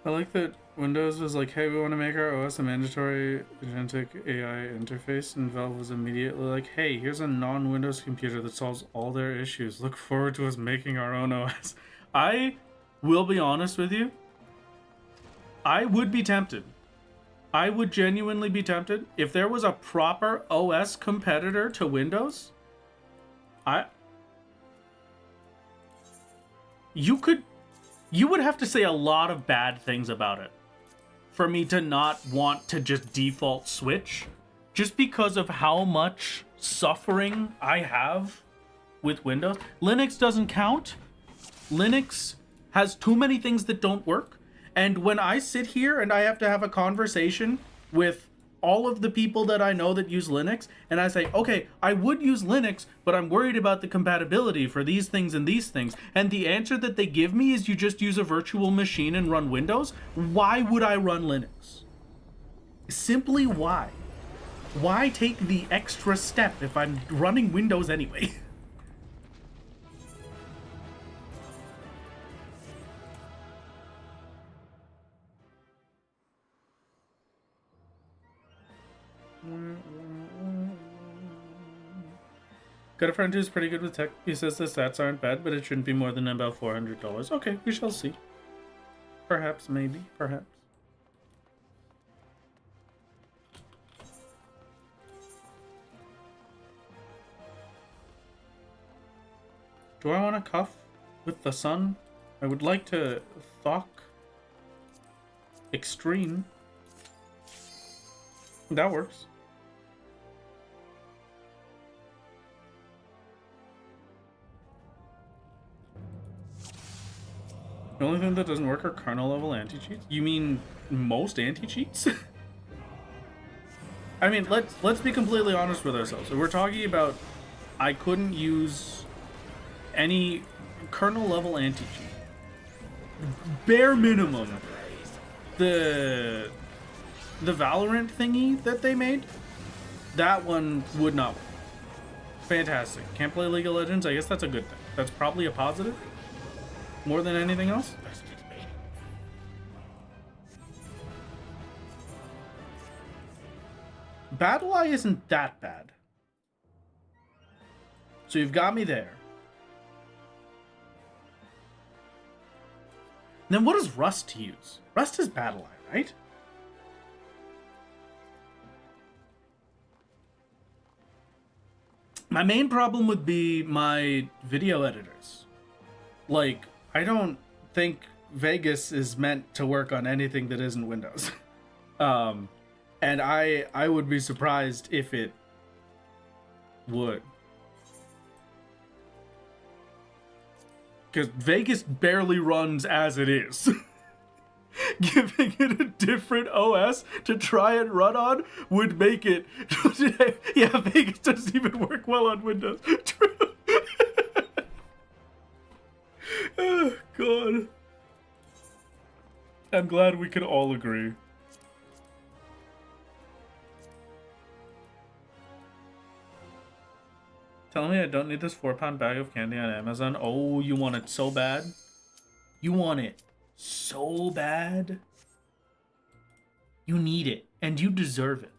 I like that Windows was like, hey, we want to make our OS a mandatory agentic AI interface, and Valve was immediately like, hey, here's a non-Windows computer that solves all their issues. Look forward to us making our own OS. I will be honest with you. I would be tempted. I would genuinely be tempted if there was a proper OS competitor to Windows. You would have to say a lot of bad things about it for me to not want to just default switch, just because of how much suffering I have with Windows. Linux doesn't count. Linux has too many things that don't work. And when I sit here and I have to have a conversation with all of the people that I know that use Linux, and I say, okay, I would use Linux, but I'm worried about the compatibility for these things and these things. And the answer that they give me is you just use a virtual machine and run Windows. Why would I run Linux? Simply why? Why take the extra step if I'm running Windows anyway? Got a friend who's pretty good with tech. He says the stats aren't bad, but it shouldn't be more than about $400. Okay, we shall see. Perhaps, maybe, perhaps. Do I want to cuff with the sun? I would like to thok extreme. That works. The only thing that doesn't work are kernel level anti-cheats? You mean most anti-cheats? I mean, let's be completely honest with ourselves. We're talking about I couldn't use any kernel level anti-cheat. Bare minimum. The Valorant thingy that they made, that one would not work. Fantastic. Can't play League of Legends? I guess that's a good thing. That's probably a positive. More than anything else. BattlEye isn't that bad. So you've got me there. Then what does Rust use? Rust is BattlEye, right? My main problem would be my video editors. Like, I don't think Vegas is meant to work on anything that isn't Windows. And I would be surprised if it would. Because Vegas barely runs as it is. Giving it a different OS to try and run on would make it... Yeah, Vegas doesn't even work well on Windows. True. Oh, God. I'm glad we can all agree. Telling me I don't need this 4-pound bag of candy on Amazon. Oh, you want it so bad? You want it so bad? You need it, and you deserve it.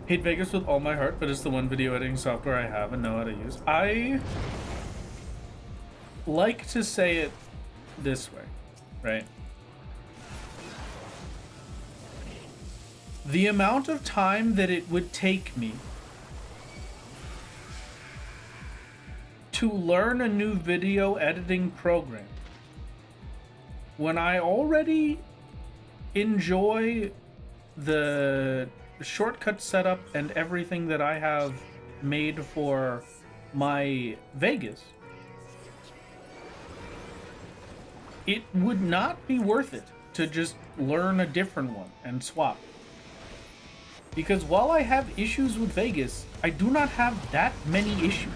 Hate Vegas with all my heart, but it's the one video editing software I have and know how to use. I like to say it this way, right? The amount of time that it would take me to learn a new video editing program when I already enjoy the shortcut setup and everything that I have made for my Vegas, it would not be worth it to just learn a different one and swap. Because while I have issues with Vegas, I do not have that many issues.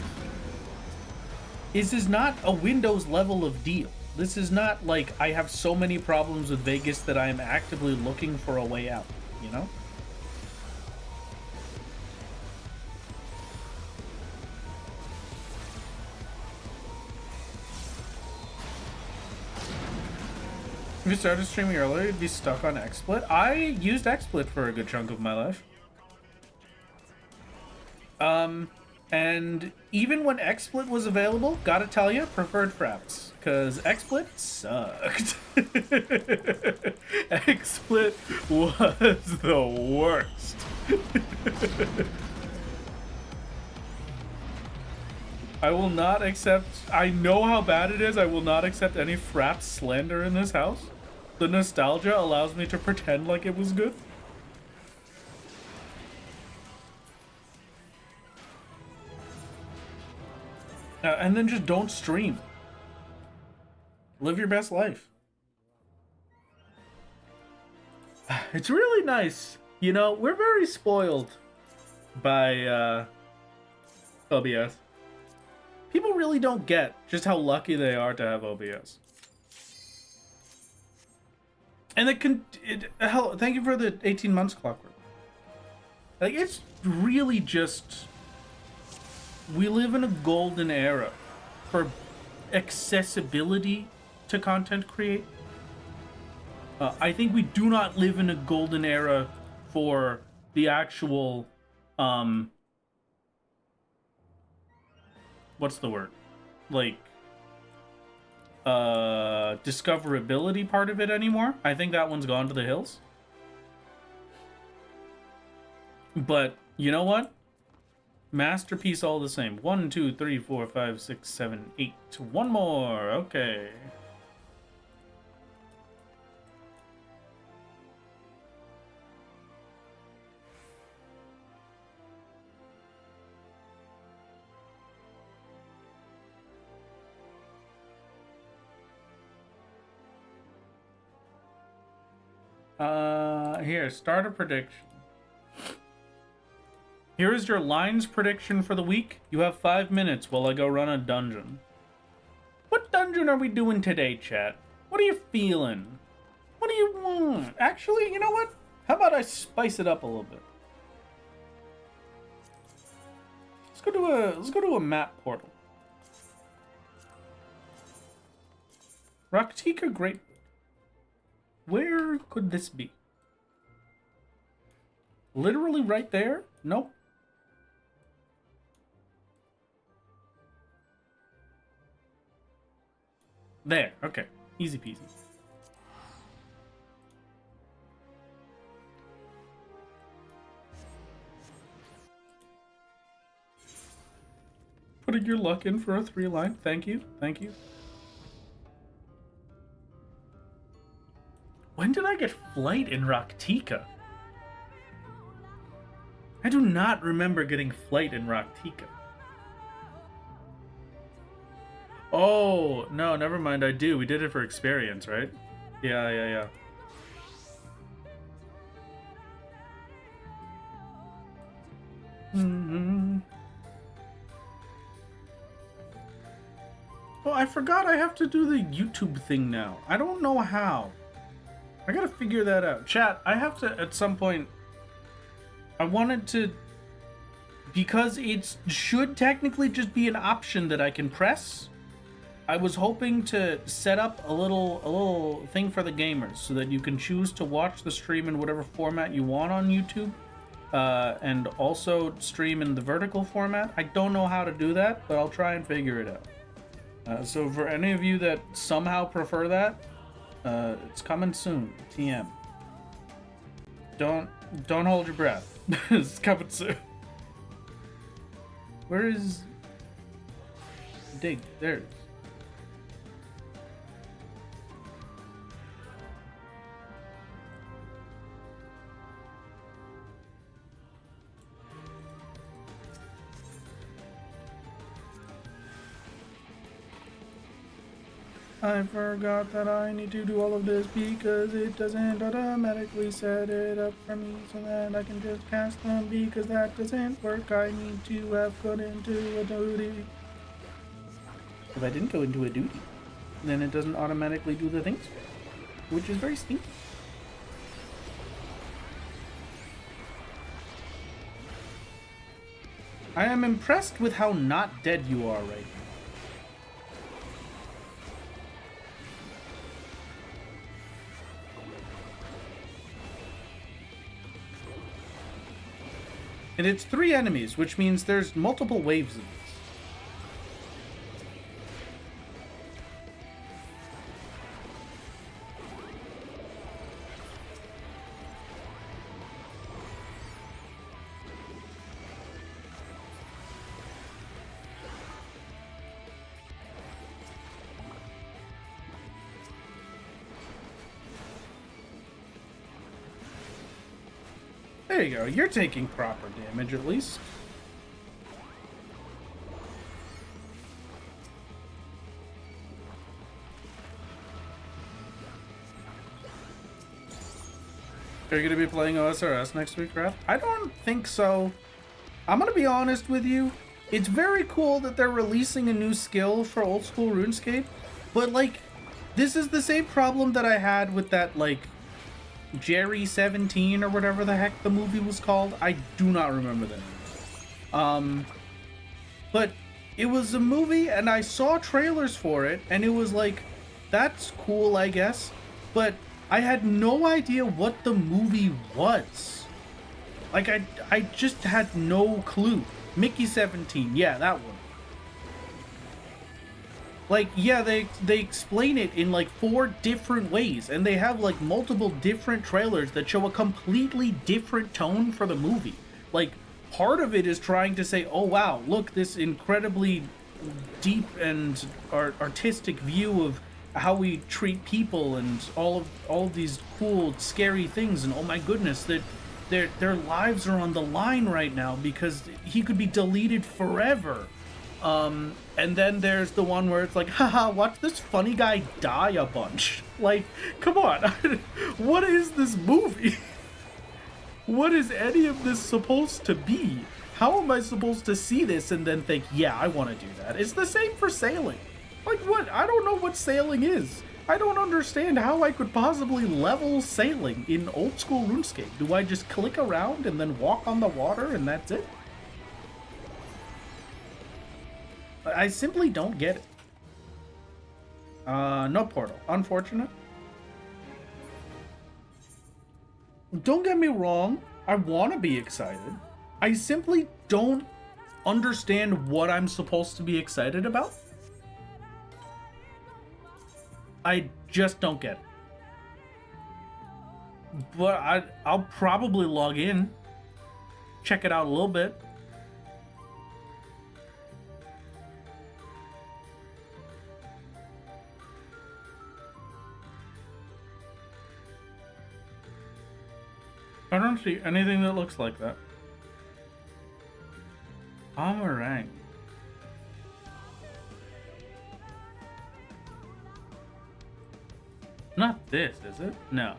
This is not a Windows level of deal. This is not like I have so many problems with Vegas that I am actively looking for a way out, you know? If you started streaming earlier, you'd be stuck on XSplit. I used XSplit for a good chunk of my life. And even when XSplit was available, gotta tell you, preferred Fraps. Because XSplit sucked. XSplit was the worst. I will not accept... I know how bad it is. I will not accept any Fraps slander in this house. The nostalgia allows me to pretend like it was good. And then just don't stream. Live your best life. It's really nice. You know, we're very spoiled by OBS. People really don't get just how lucky they are to have OBS. And hell, thank you for the 18 months clockwork. Like, it's really just... We live in a golden era for accessibility to content create. I think we do not live in a golden era for the actual, what's the word? Like, discoverability part of it anymore. I think that one's gone to the hills. But, you know what? Masterpiece all the same. 1, 2, 3, 4, 5, 6, 7, 8. One more. Okay. Here, start a prediction. Here is your lines prediction for the week. You have 5 minutes while I go run a dungeon. What dungeon are we doing today, chat? What are you feeling? What do you want? Actually, you know what? How about I spice it up a little bit? Let's go to a map portal. Raktika Great. Where could this be? Literally right there? Nope. There, okay. Easy peasy. Putting your luck in for a 3-line. Thank you, thank you. When did I get flight in Raktika? I do not remember getting flight in Raktika. Oh, no, never mind, I do. We did it for experience, right? Yeah. Well, I forgot I have to do the YouTube thing now. I don't know how. I gotta figure that out. Chat, I have to, at some point... I wanted to... Because it should technically just be an option that I can press. I was hoping to set up a little thing for the gamers so that you can choose to watch the stream in whatever format you want on YouTube, and also stream in the vertical format. I don't know how to do that, but I'll try and figure it out. So for any of you that somehow prefer that, it's coming soon. TM. Don't hold your breath. It's coming soon. Where is Dig? There it is. I forgot that I need to do all of this because it doesn't automatically set it up for me so that I can just cast them, because that doesn't work. I need to have gone into a duty. If I didn't go into a duty, then it doesn't automatically do the things, which is very stinky. I am impressed with how not dead you are right now. And it's 3 enemies, which means there's multiple waves of this. There you go. You're taking proper damage, at least. Are you going to be playing OSRS next week, Raph? I don't think so. I'm going to be honest with you. It's very cool that they're releasing a new skill for old school RuneScape, but, like, this is the same problem that I had with that, like, Jerry 17 or whatever the heck the movie was called. I do not remember the name. But it was a movie and I saw trailers for it and it was like, that's cool, I guess. But I had no idea what the movie was. Like, I just had no clue. Mickey 17, yeah, that one. Like, yeah, they explain it in, like, 4 different ways, and they have, like, multiple different trailers that show a completely different tone for the movie. Like, part of it is trying to say, oh, wow, look, this incredibly deep and artistic view of how we treat people and all of these cool, scary things, and oh my goodness, that their lives are on the line right now because he could be deleted forever. And then there's the one where it's like, haha, watch this funny guy die a bunch. Like, come on. What is this movie? What is any of this supposed to be? How am I supposed to see this and then think, yeah, I want to do that? It's the same for sailing. Like, what? I don't know what sailing is. I don't understand how I could possibly level sailing in old school RuneScape. Do I just click around and then walk on the water and that's it? I simply don't get it. No portal. Unfortunate. Don't get me wrong. I want to be excited. I simply don't understand what I'm supposed to be excited about. I just don't get it. But I'll probably log in. Check it out a little bit. I don't see anything that looks like that. Amarang. Not this, is it? No.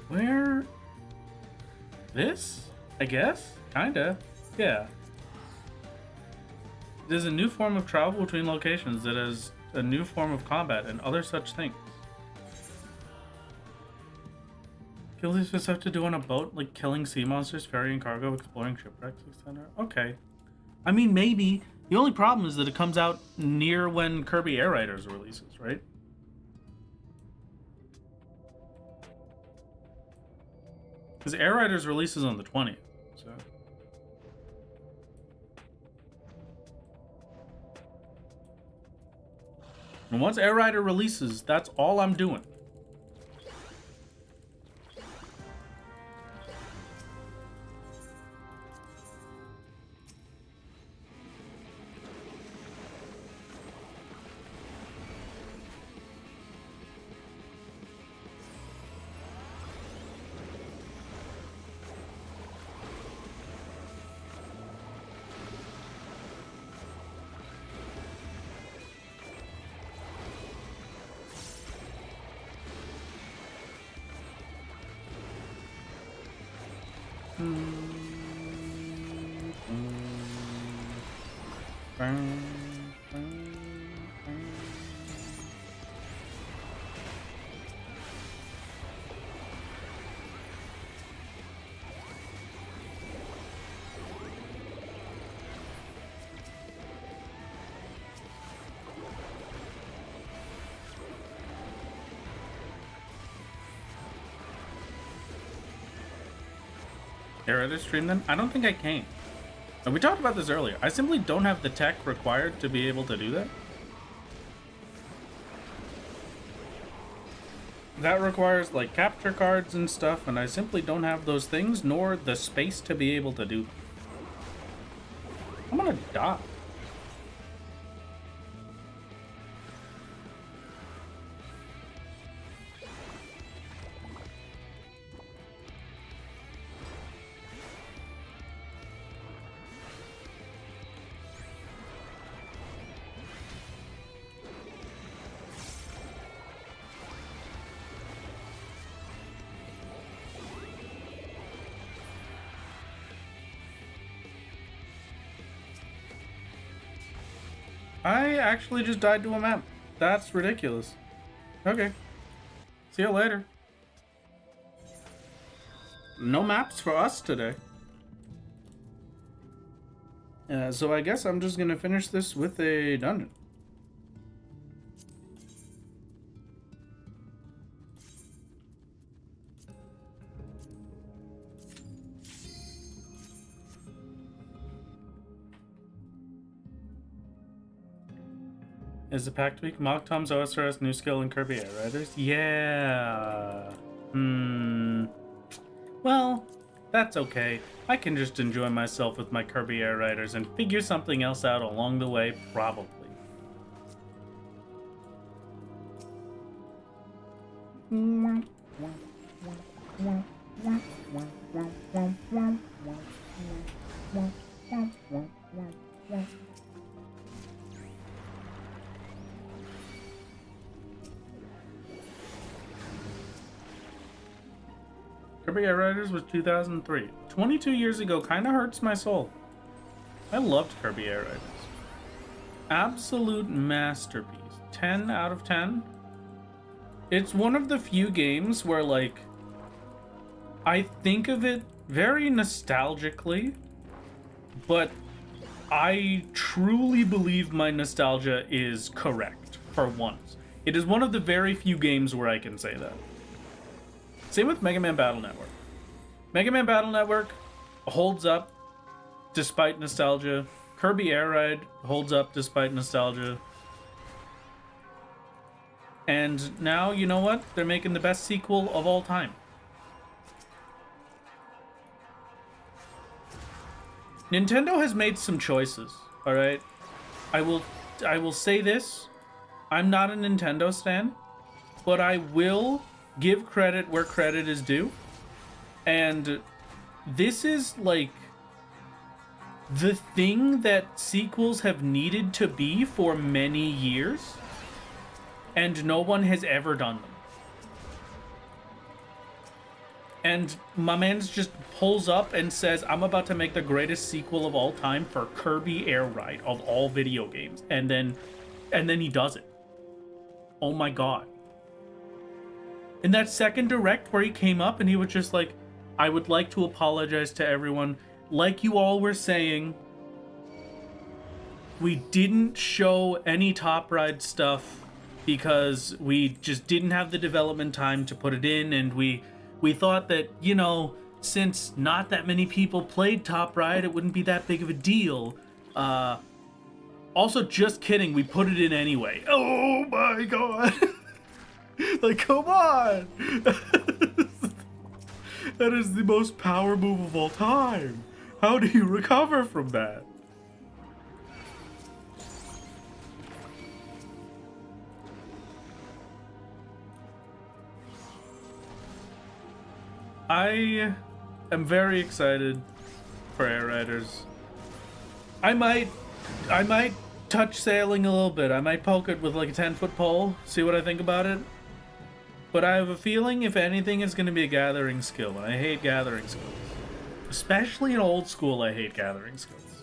Where? This? I guess? Kinda. Yeah. There's a new form of travel between locations that has a new form of combat and other such things. Kill these for stuff to do on a boat, like killing sea monsters, ferrying cargo, exploring shipwrecks, etc. Okay. I mean, maybe. The only problem is that it comes out near when Kirby Air Riders releases, right? Because Air Riders releases on the 20th, so... And once Air Rider releases, that's all I'm doing. Air Editor stream then? I don't think I can. And we talked about this earlier. I simply don't have the tech required to be able to do that. That requires like capture cards and stuff, and I simply don't have those things nor the space to be able to do them. I'm gonna die. I actually just died to a map. That's ridiculous. Okay. See you later. No maps for us today. So I guess I'm just gonna finish this with a dungeon. Is the pack week? Mock Tom's OSRS new skill in Kirby Air Riders? Yeah. Well, that's okay. I can just enjoy myself with my Kirby Air Riders and figure something else out along the way, probably. Kirby Air Riders was 2003. 22 years ago kind of hurts my soul. I loved Kirby Air Riders. Absolute masterpiece. 10 out of 10. It's one of the few games where, like, I think of it very nostalgically, but I truly believe my nostalgia is correct for once. It is one of the very few games where I can say that. Same with Mega Man Battle Network. Mega Man Battle Network holds up despite nostalgia. Kirby Air Ride holds up despite nostalgia. And now, you know what? They're making the best sequel of all time. Nintendo has made some choices, all right? I will say this. I'm not a Nintendo stan, but I will give credit where credit is due. And this is like the thing that sequels have needed to be for many years, and no one has ever done them. And my man just pulls up and says, I'm about to make the greatest sequel of all time for Kirby Air Ride of all video games. And then he does it. Oh my god. In that second direct where he came up and he was just like, I would like to apologize to everyone. Like you all were saying, we didn't show any Top Ride stuff because we just didn't have the development time to put it in, and we thought that, you know, since not that many people played Top Ride, it wouldn't be that big of a deal. Also, just kidding, we put it in anyway. Oh my god. Like, come on! That is the most power move of all time. How do you recover from that? I am very excited for Air Riders. I might touch sailing a little bit. I might poke it with like a 10-foot pole, see what I think about it. But I have a feeling if anything it's going to be a gathering skill. And I hate gathering skills. Especially in old school, I hate gathering skills.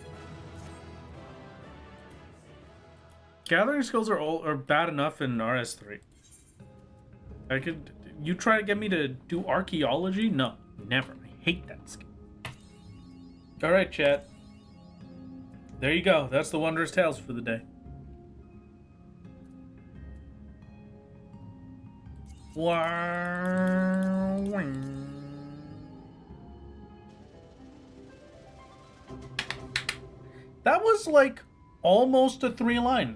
Gathering skills are bad enough in RS3. You try to get me to do archaeology? No, never. I hate that skill. Alright, chat. There you go. That's the Wondrous Tales for the day. Wow. That was like almost a 3-line.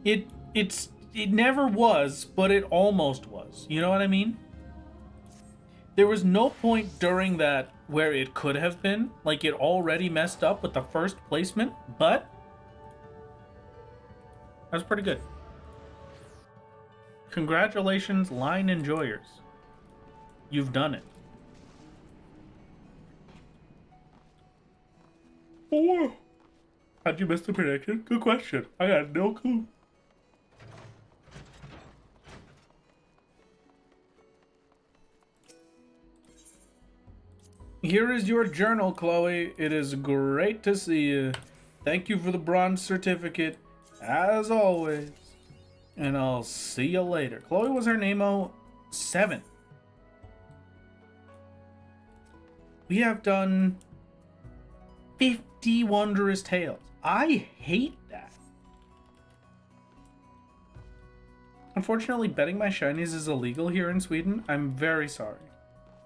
It never was, but it almost was. You know what I mean? There was no point during that where it could have been. Like, it already messed up with the first placement, but that was pretty good. Congratulations, line enjoyers. You've done it. Oh, how'd you miss the prediction? Good question. I had no clue. Here is your journal, Chloe. It is great to see you. Thank you for the bronze certificate, as always. And I'll see you later. Chloe was her name 7. We have done 50 Wondrous Tales. I hate that. Unfortunately, betting my shinies is illegal here in Sweden. I'm very sorry.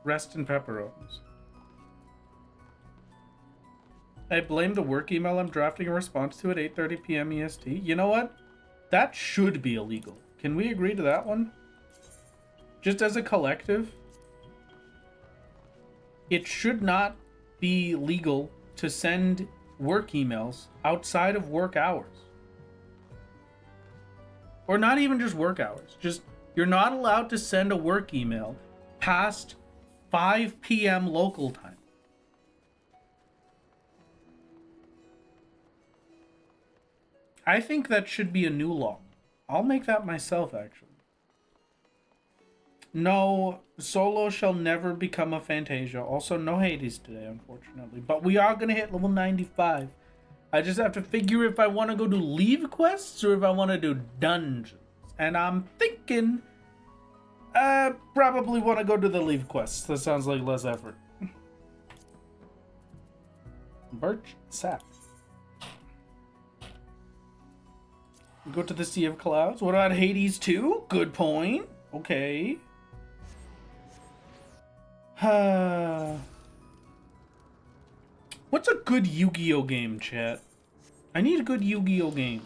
Rest in pepperonis. I blame the work email I'm drafting a response to at 8:30 p.m. EST. You know what? That should be illegal. Can we agree to that one? Just as a collective? It should not be legal to send work emails outside of work hours. Or not even just work hours. Just, you're not allowed to send a work email past 5 p.m. local time. I think that should be a new law. I'll make that myself, actually. No, Solo shall never become a Fantasia. Also, no Hades today, unfortunately. But we are going to hit level 95. I just have to figure if I want to go do leave quests or if I want to do dungeons. And I'm thinking I probably want to go to the leave quests. That sounds like less effort. Birch sap. Go to the Sea of Clouds. What about Hades 2? Good point. Okay. What's a good Yu-Gi-Oh game, chat? I need good Yu-Gi-Oh games.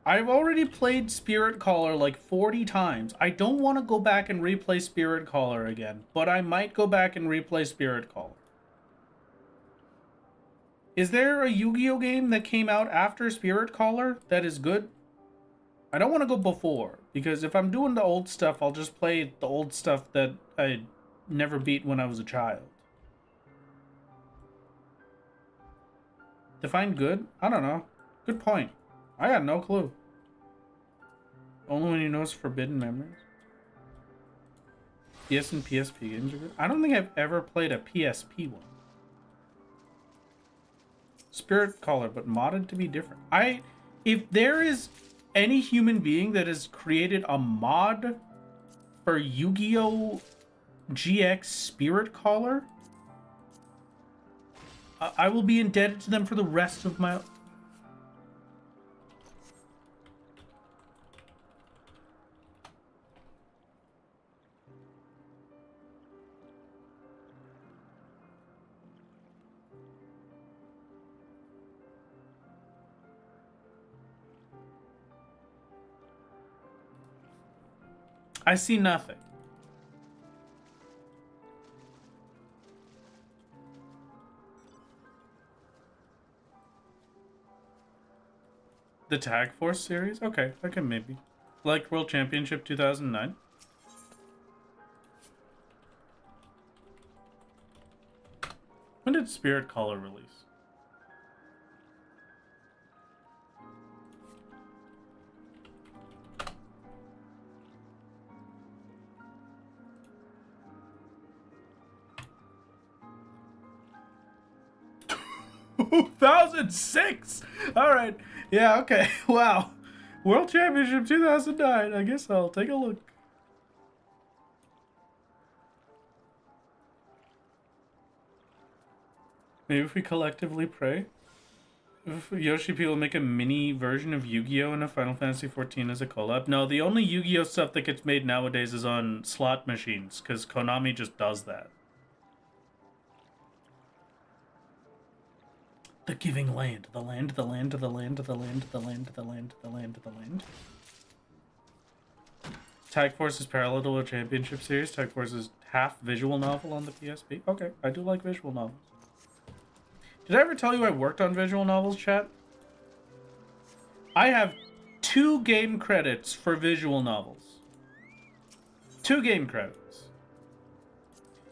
I've already played Spirit Caller like 40 times. I don't want to go back and replay Spirit Caller again, but I might go back and replay Spirit Caller. Is there a Yu-Gi-Oh game that came out after Spirit Caller that is good? I don't want to go before, because if I'm doing the old stuff, I'll just play the old stuff that I never beat when I was a child. Define good? I don't know. Good point. I got no clue. Only when you know it's forbidden memories. PS and PSP games are good. I don't think I've ever played a PSP one. Spirit Caller, but modded to be different. If there is any human being that has created a mod for Yu-Gi-Oh! GX Spirit Caller, I will be indebted to them for the rest of my... I see nothing. The Tag Force series? Okay, I can maybe. Like World Championship 2009? When did Spirit Caller release? ...2006! Alright. Yeah, okay. Wow. World Championship 2009. I guess I'll take a look. Maybe if we collectively pray. If Yoshi people make a mini version of Yu-Gi-Oh! In a Final Fantasy 14 as a collab. No, the only Yu-Gi-Oh! Stuff that gets made nowadays is on slot machines, because Konami just does that. The the giving land. The land, the land, the land, the land, the land, the land, the land, the land. Tag Force is parallel to a championship series. Tag Force is half visual novel on the PSP. Okay, I do like visual novels. Did I ever tell you I worked on visual novels, chat? I have 2 game credits for visual novels. 2 game credits.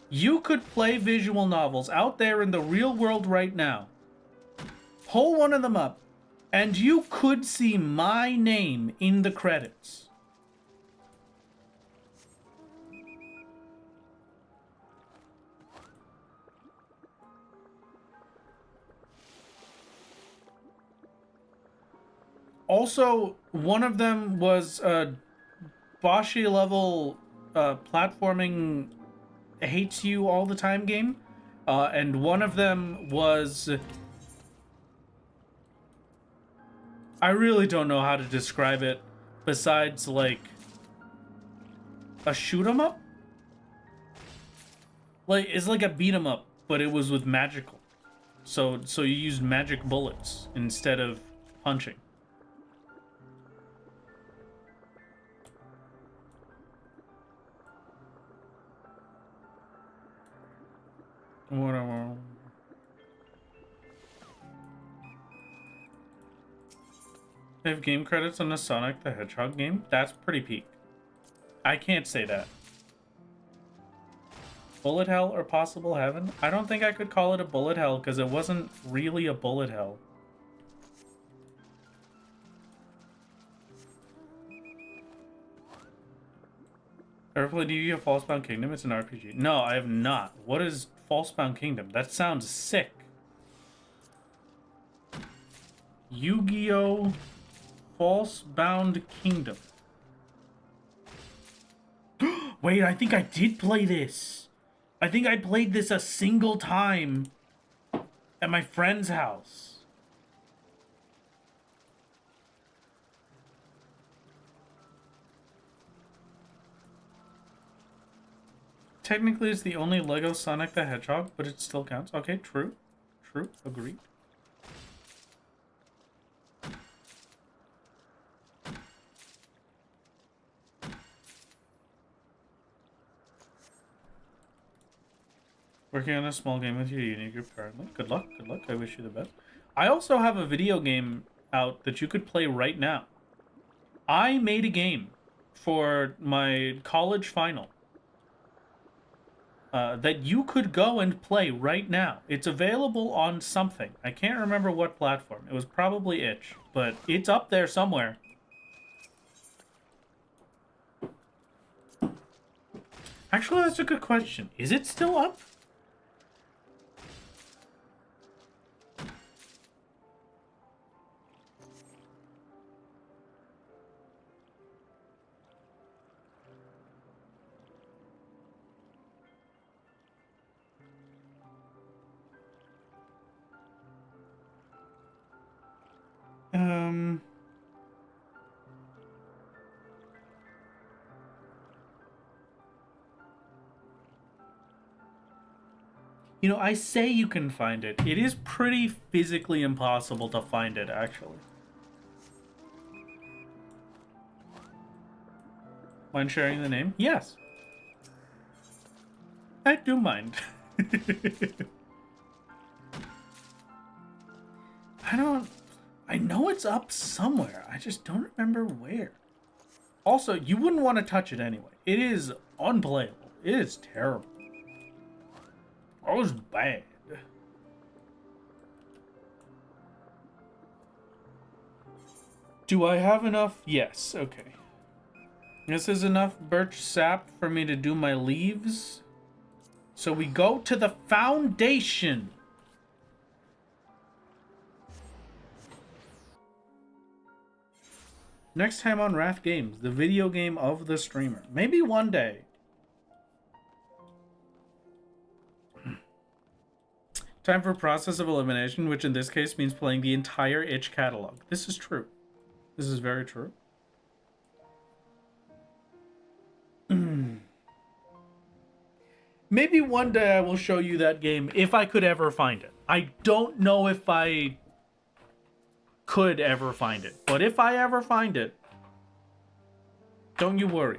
You could play visual novels out there in the real world right now. Pull one of them up, and you could see my name in the credits. Also, one of them was a Boshi level platforming hates you all the time game. And one of them was... I really don't know how to describe it besides, like, a shoot 'em up? Like, it's like a beat 'em up, but it was with magical. So you used magic bullets instead of punching. Whatever. They have game credits on the Sonic the Hedgehog game? That's pretty peak. I can't say that. Bullet hell or possible heaven? I don't think I could call it a bullet hell because it wasn't really a bullet hell. Ever played Yu-Gi-Oh! Falsebound Kingdom? It's an RPG. No, I have not. What is Falsebound Kingdom? That sounds sick. Yu-Gi-Oh! Falsebound Kingdom. Wait, I think I did play this. I think I played this a single time at my friend's house. Technically, it's the only Lego Sonic the Hedgehog, but it still counts. Okay, true. True. Agreed. Working on a small game with your uni group currently. Good luck. Good luck. I wish you the best. I also have a video game out that you could play right now. I made a game for my college final. That you could go and play right now. It's available on something. I can't remember what platform. It was probably itch, but it's up there somewhere. Actually, that's a good question. Is it still up? You know, I say you can find it. It is pretty physically impossible to find it, actually. Mind sharing the name? Yes. I do mind. I know it's up somewhere. I just don't remember where. Also, you wouldn't want to touch it anyway. It is unplayable. It is terrible. That was bad. Do I have enough? Yes, okay. This is enough birch sap for me to do my leaves. So we go to the foundation. Next time on Wrath Games, the video game of the streamer. Maybe one day. Time for process of elimination, which in this case means playing the entire itch catalog. This is true. This is very true. Maybe one day I will show you that game if I could ever find it. I don't know if I could ever find it, but if I ever find it, don't you worry.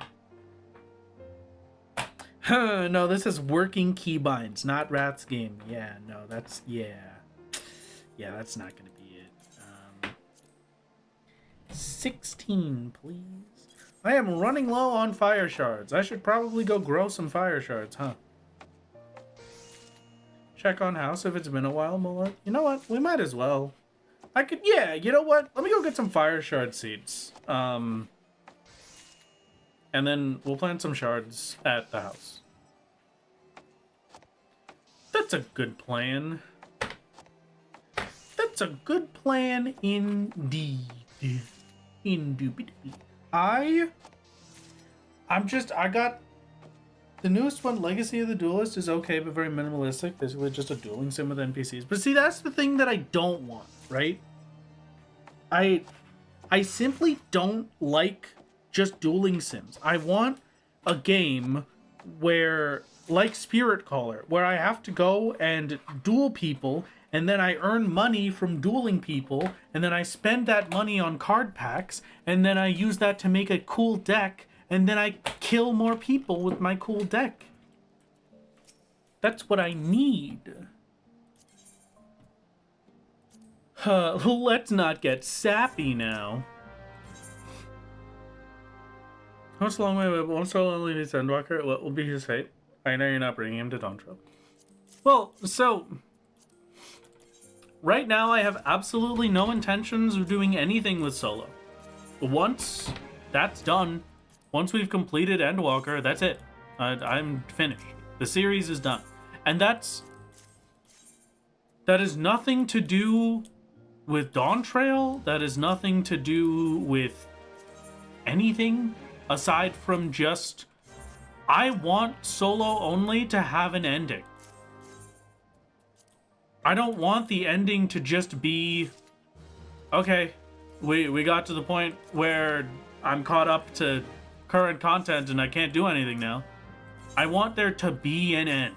No, this is working keybinds, not Rat's game. Yeah, no, that's, yeah. Yeah, that's not going to be it. 16, please. I am running low on fire shards. I should probably go grow some fire shards, huh? Check on house if it's been a while, Mullet. You know what? We might as well. I could, yeah, you know what? Let me go get some fire shard seeds. And then we'll plant some shards at the house. That's a good plan. That's a good plan indeed. Indubitably. I got the newest one, Legacy of the Duelist, is okay, but very minimalistic. Basically just a dueling sim with NPCs. But see, that's the thing that I don't want, right? I simply don't like just dueling sims. I want a game where, like Spirit Caller, where I have to go and duel people, and then I earn money from dueling people, and then I spend that money on card packs, and then I use that to make a cool deck, and then I kill more people with my cool deck. That's what I need. Let's not get sappy now. How much long won't Solo leave his Endwalker? What will be his fate? I know you're not bringing him to Dawntrail. Well, so right now I have absolutely no intentions of doing anything with Solo. Once that's done, once we've completed Endwalker, that's it. I'm finished. The series is done. And that is nothing to do with Dawntrail. That is nothing to do with anything aside from just, I want Solo only to have an ending. I don't want the ending to just be, okay, we got to the point where I'm caught up to current content and I can't do anything now. I want there to be an end.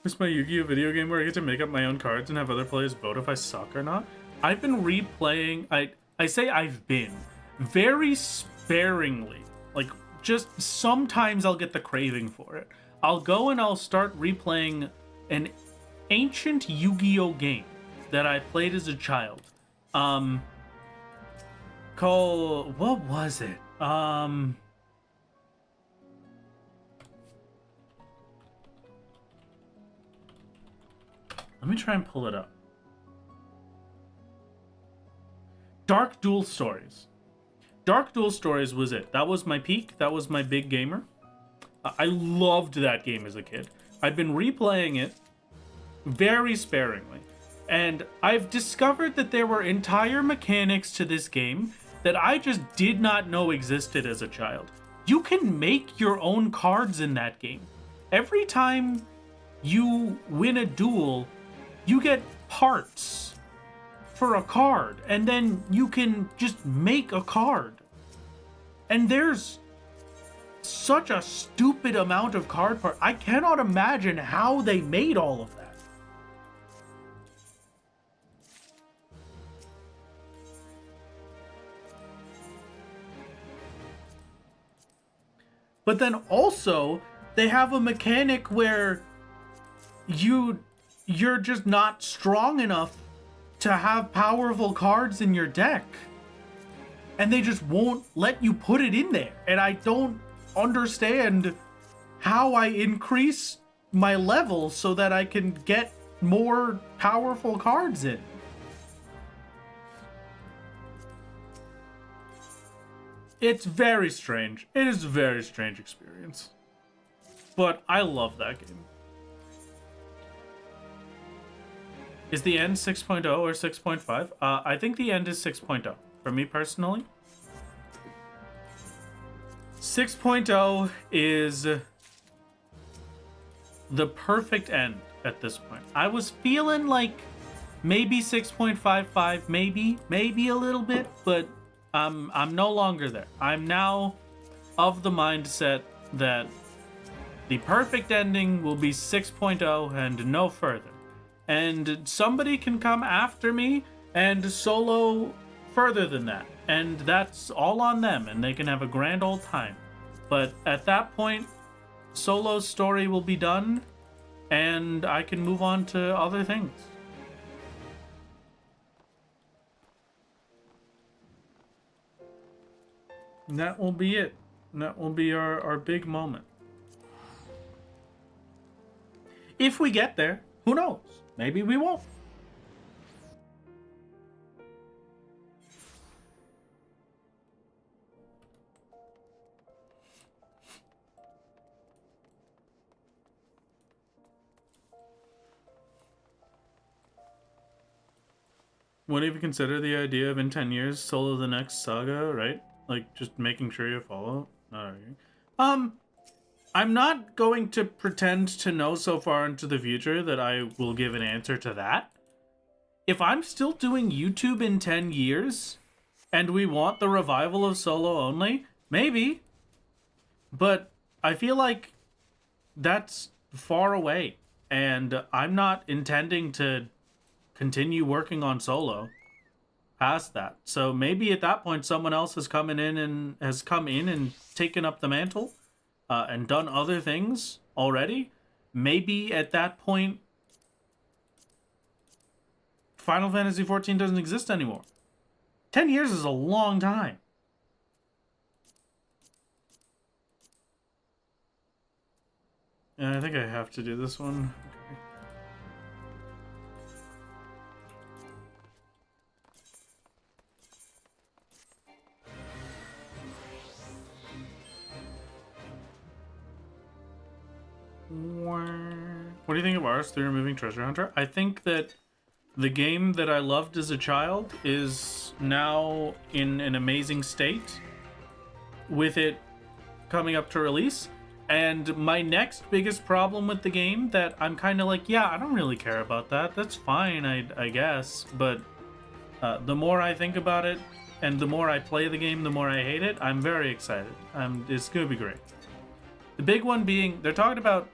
It's my Yu-Gi-Oh video game where I get to make up my own cards and have other players vote if I suck or not. I've been replaying, I say I've been, very sparingly. Like, just sometimes I'll get the craving for it. I'll go and I'll start replaying an ancient Yu-Gi-Oh game that I played as a child. Called, what was it? Let me try and pull it up. Dark Duel Stories. Dark Duel Stories was it. That was my peak. That was my big gamer. I loved that game as a kid. I've been replaying it very sparingly. And I've discovered that there were entire mechanics to this game that I just did not know existed as a child. You can make your own cards in that game. Every time you win a duel, you get parts for a card, and then you can just make a card. And there's such a stupid amount of card parts. I cannot imagine how they made all of that. But then also, they have a mechanic where you're just not strong enough to have powerful cards in your deck. And they just won't let you put it in there. And I don't understand how I increase my level so that I can get more powerful cards in. It's very strange. It is a very strange experience. But I love that game. Is the end 6.0 or 6.5? I think the end is 6.0. For me personally. 6.0 is the perfect end at this point. I was feeling like maybe 6.55, maybe a little bit, but I'm no longer there. I'm now of the mindset that the perfect ending will be 6.0 and no further. And somebody can come after me and solo further than that. And that's all on them, and they can have a grand old time. But at that point, Solo's story will be done, and I can move on to other things. And that will be it. And that will be our big moment. If we get there, who knows? Maybe we won't. What if you consider the idea of in 10 years, solo the next saga, right? Like, just making sure you follow? Alright. I'm not going to pretend to know so far into the future that I will give an answer to that. If I'm still doing YouTube in 10 years, and we want the revival of solo only, maybe. But I feel like that's far away, and I'm not intending to continue working on solo past that. So maybe at that point someone else has come in and taken up the mantle and done other things already. Maybe at that point Final Fantasy XIV doesn't exist anymore. 10 years is a long time. And I think I have to do this one. What do you think of RS3 removing Treasure Hunter? I think that the game that I loved as a child is now in an amazing state with it coming up to release. And my next biggest problem with the game that I'm kind of like, yeah, I don't really care about that. That's fine, I guess. But the more I think about it and the more I play the game, the more I hate it. I'm very excited. It's going to be great. The big one being, they're talking about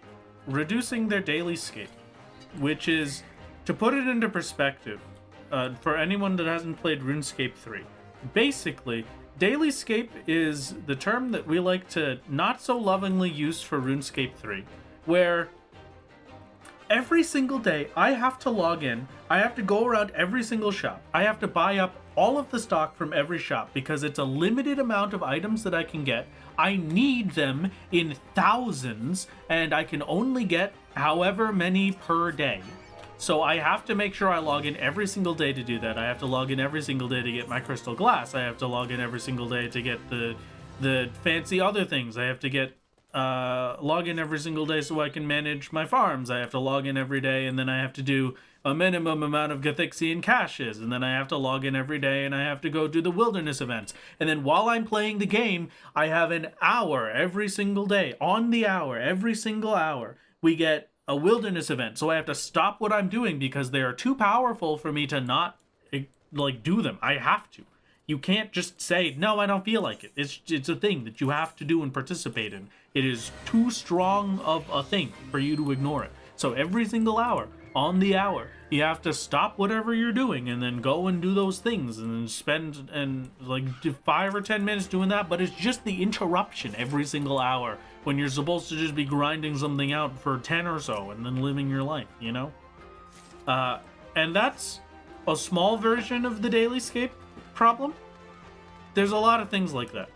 reducing their daily scape, which is, to put it into perspective, for anyone that hasn't played RuneScape 3, basically, daily scape is the term that we like to not so lovingly use for RuneScape 3, where every single day I have to log in, I have to go around every single shop, I have to buy up all of the stock from every shop because it's a limited amount of items that I can get. I need them in thousands, and I can only get however many per day. So I have to make sure I log in every single day to do that. I have to log in every single day to get my crystal glass. I have to log in every single day to get the fancy other things. I have to get log in every single day so I can manage my farms. I have to log in every day, and then I have to do a minimum amount of Gathixian caches, and then I have to log in every day, and I have to go do the wilderness events. And then while I'm playing the game, I have an hour every single day. On the hour, every single hour, we get a wilderness event. So I have to stop what I'm doing because they are too powerful for me to not do them. I have to. You can't just say, no, I don't feel like it. It's a thing that you have to do and participate in. It is too strong of a thing for you to ignore it. So every single hour, on the hour, you have to stop whatever you're doing and then go and do those things and then spend 5 or 10 minutes doing that. But it's just the interruption every single hour when you're supposed to just be grinding something out for 10 or so and then living your life, you know? And that's a small version of the daily scape problem. There's a lot of things like that.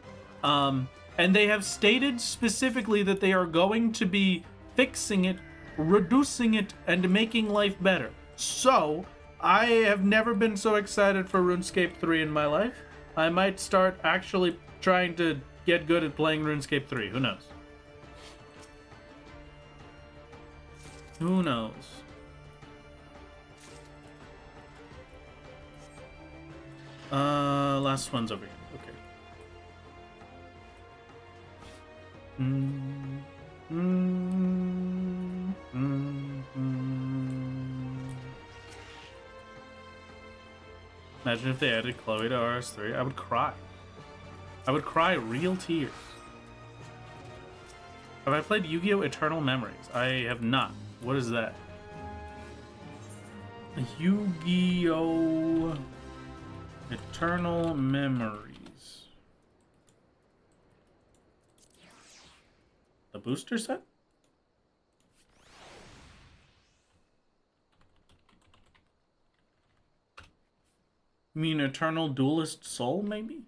And they have stated specifically that they are going to be fixing it, reducing it, and making life better. So, I have never been so excited for RuneScape 3 in my life. I might start actually trying to get good at playing RuneScape 3. Who knows? Who knows? Last one's over here. Okay. Imagine if they added Chloe to RS3. I would cry. I would cry real tears. Have I played Yu-Gi-Oh! Eternal Memories? I have not. What is that? Yu-Gi-Oh! Eternal Memories. The booster set? You mean Eternal Duelist Soul, maybe?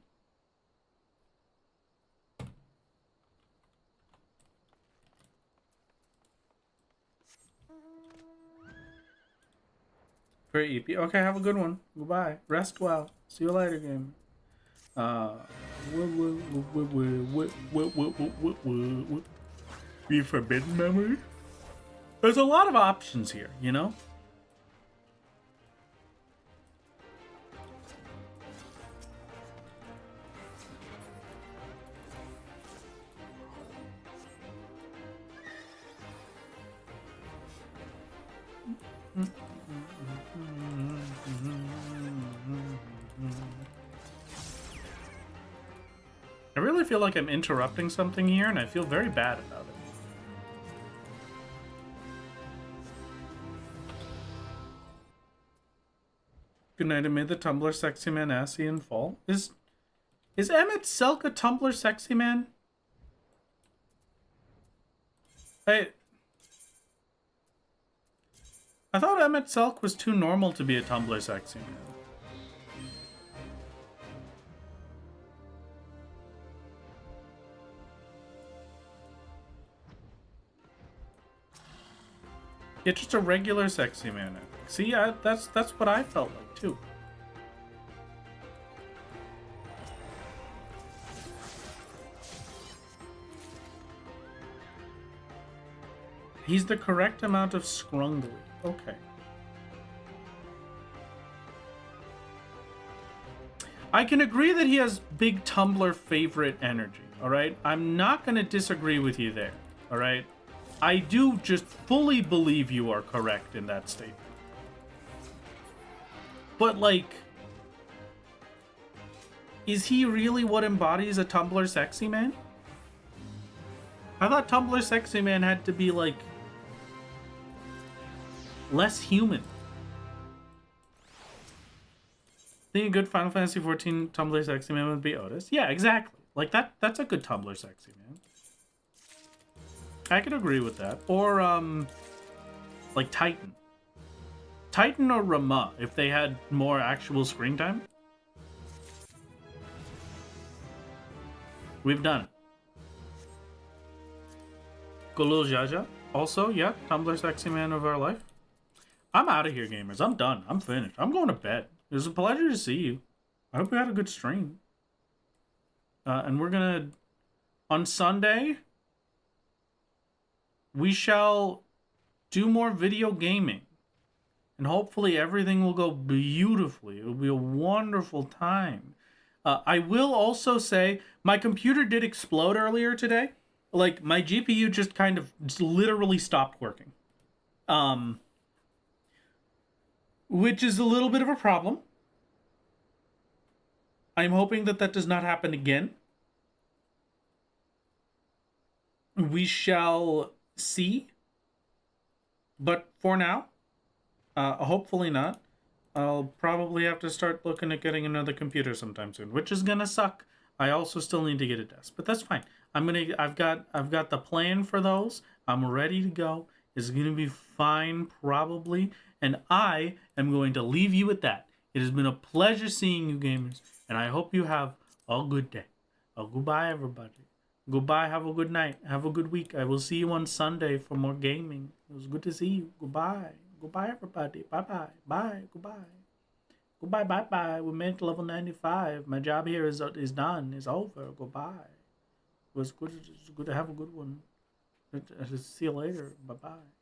Very EP. Okay, have a good one. Goodbye. Rest well. See you later, game. Be forbidden memory? There's a lot of options here, you know? I really feel like I'm interrupting something here, and I feel very bad about it. Good night, I made the Tumblr sexy man assy and fall. Is Emmett Selk a Tumblr sexy man? I thought Emmett Selk was too normal to be a Tumblr sexy man. Yeah, just a regular sexy man. See, that's what I felt like too. He's the correct amount of scrungly. Okay. I can agree that he has big Tumblr favorite energy, alright? I'm not going to disagree with you there, alright? I do just fully believe you are correct in that statement. But, like, is he really what embodies a Tumblr sexy man? I thought Tumblr sexy man had to be, like, less human. Think a good Final Fantasy 14 Tumblr sexy man would be Otis? Yeah, exactly. Like, that's a good Tumblr sexy man. I could agree with that. Or, like Titan. Titan or Rama, if they had more actual screen time. We've done it. Golul Jaja, also, yeah, Tumblr sexy man of our life. I'm out of here, gamers. I'm done. I'm finished. I'm going to bed. It was a pleasure to see you. I hope you had a good stream. And we're gonna... On Sunday... we shall do more video gaming. And hopefully everything will go beautifully. It will be a wonderful time. I will also say, my computer did explode earlier today. Like, my GPU just kind of literally stopped working. Which is a little bit of a problem. I'm hoping that that does not happen again. We shall see. But for now, hopefully not. I'll probably have to start looking at getting another computer sometime soon, which is gonna suck. I also still need to get a desk, but that's fine. I've got the plan for those. I'm ready to go. It's gonna be fine, probably. And I am going to leave you at that. It has been a pleasure seeing you, gamers, and I hope you have a good day. Goodbye, everybody. Goodbye, have a good night. Have a good week. I will see you on Sunday for more gaming. It was good to see you. Goodbye. Goodbye, everybody. Bye-bye. Bye. Goodbye. Goodbye, bye-bye. We made level 95. My job here is done. It's over. Goodbye. It was good to have a good one. See you later. Bye-bye.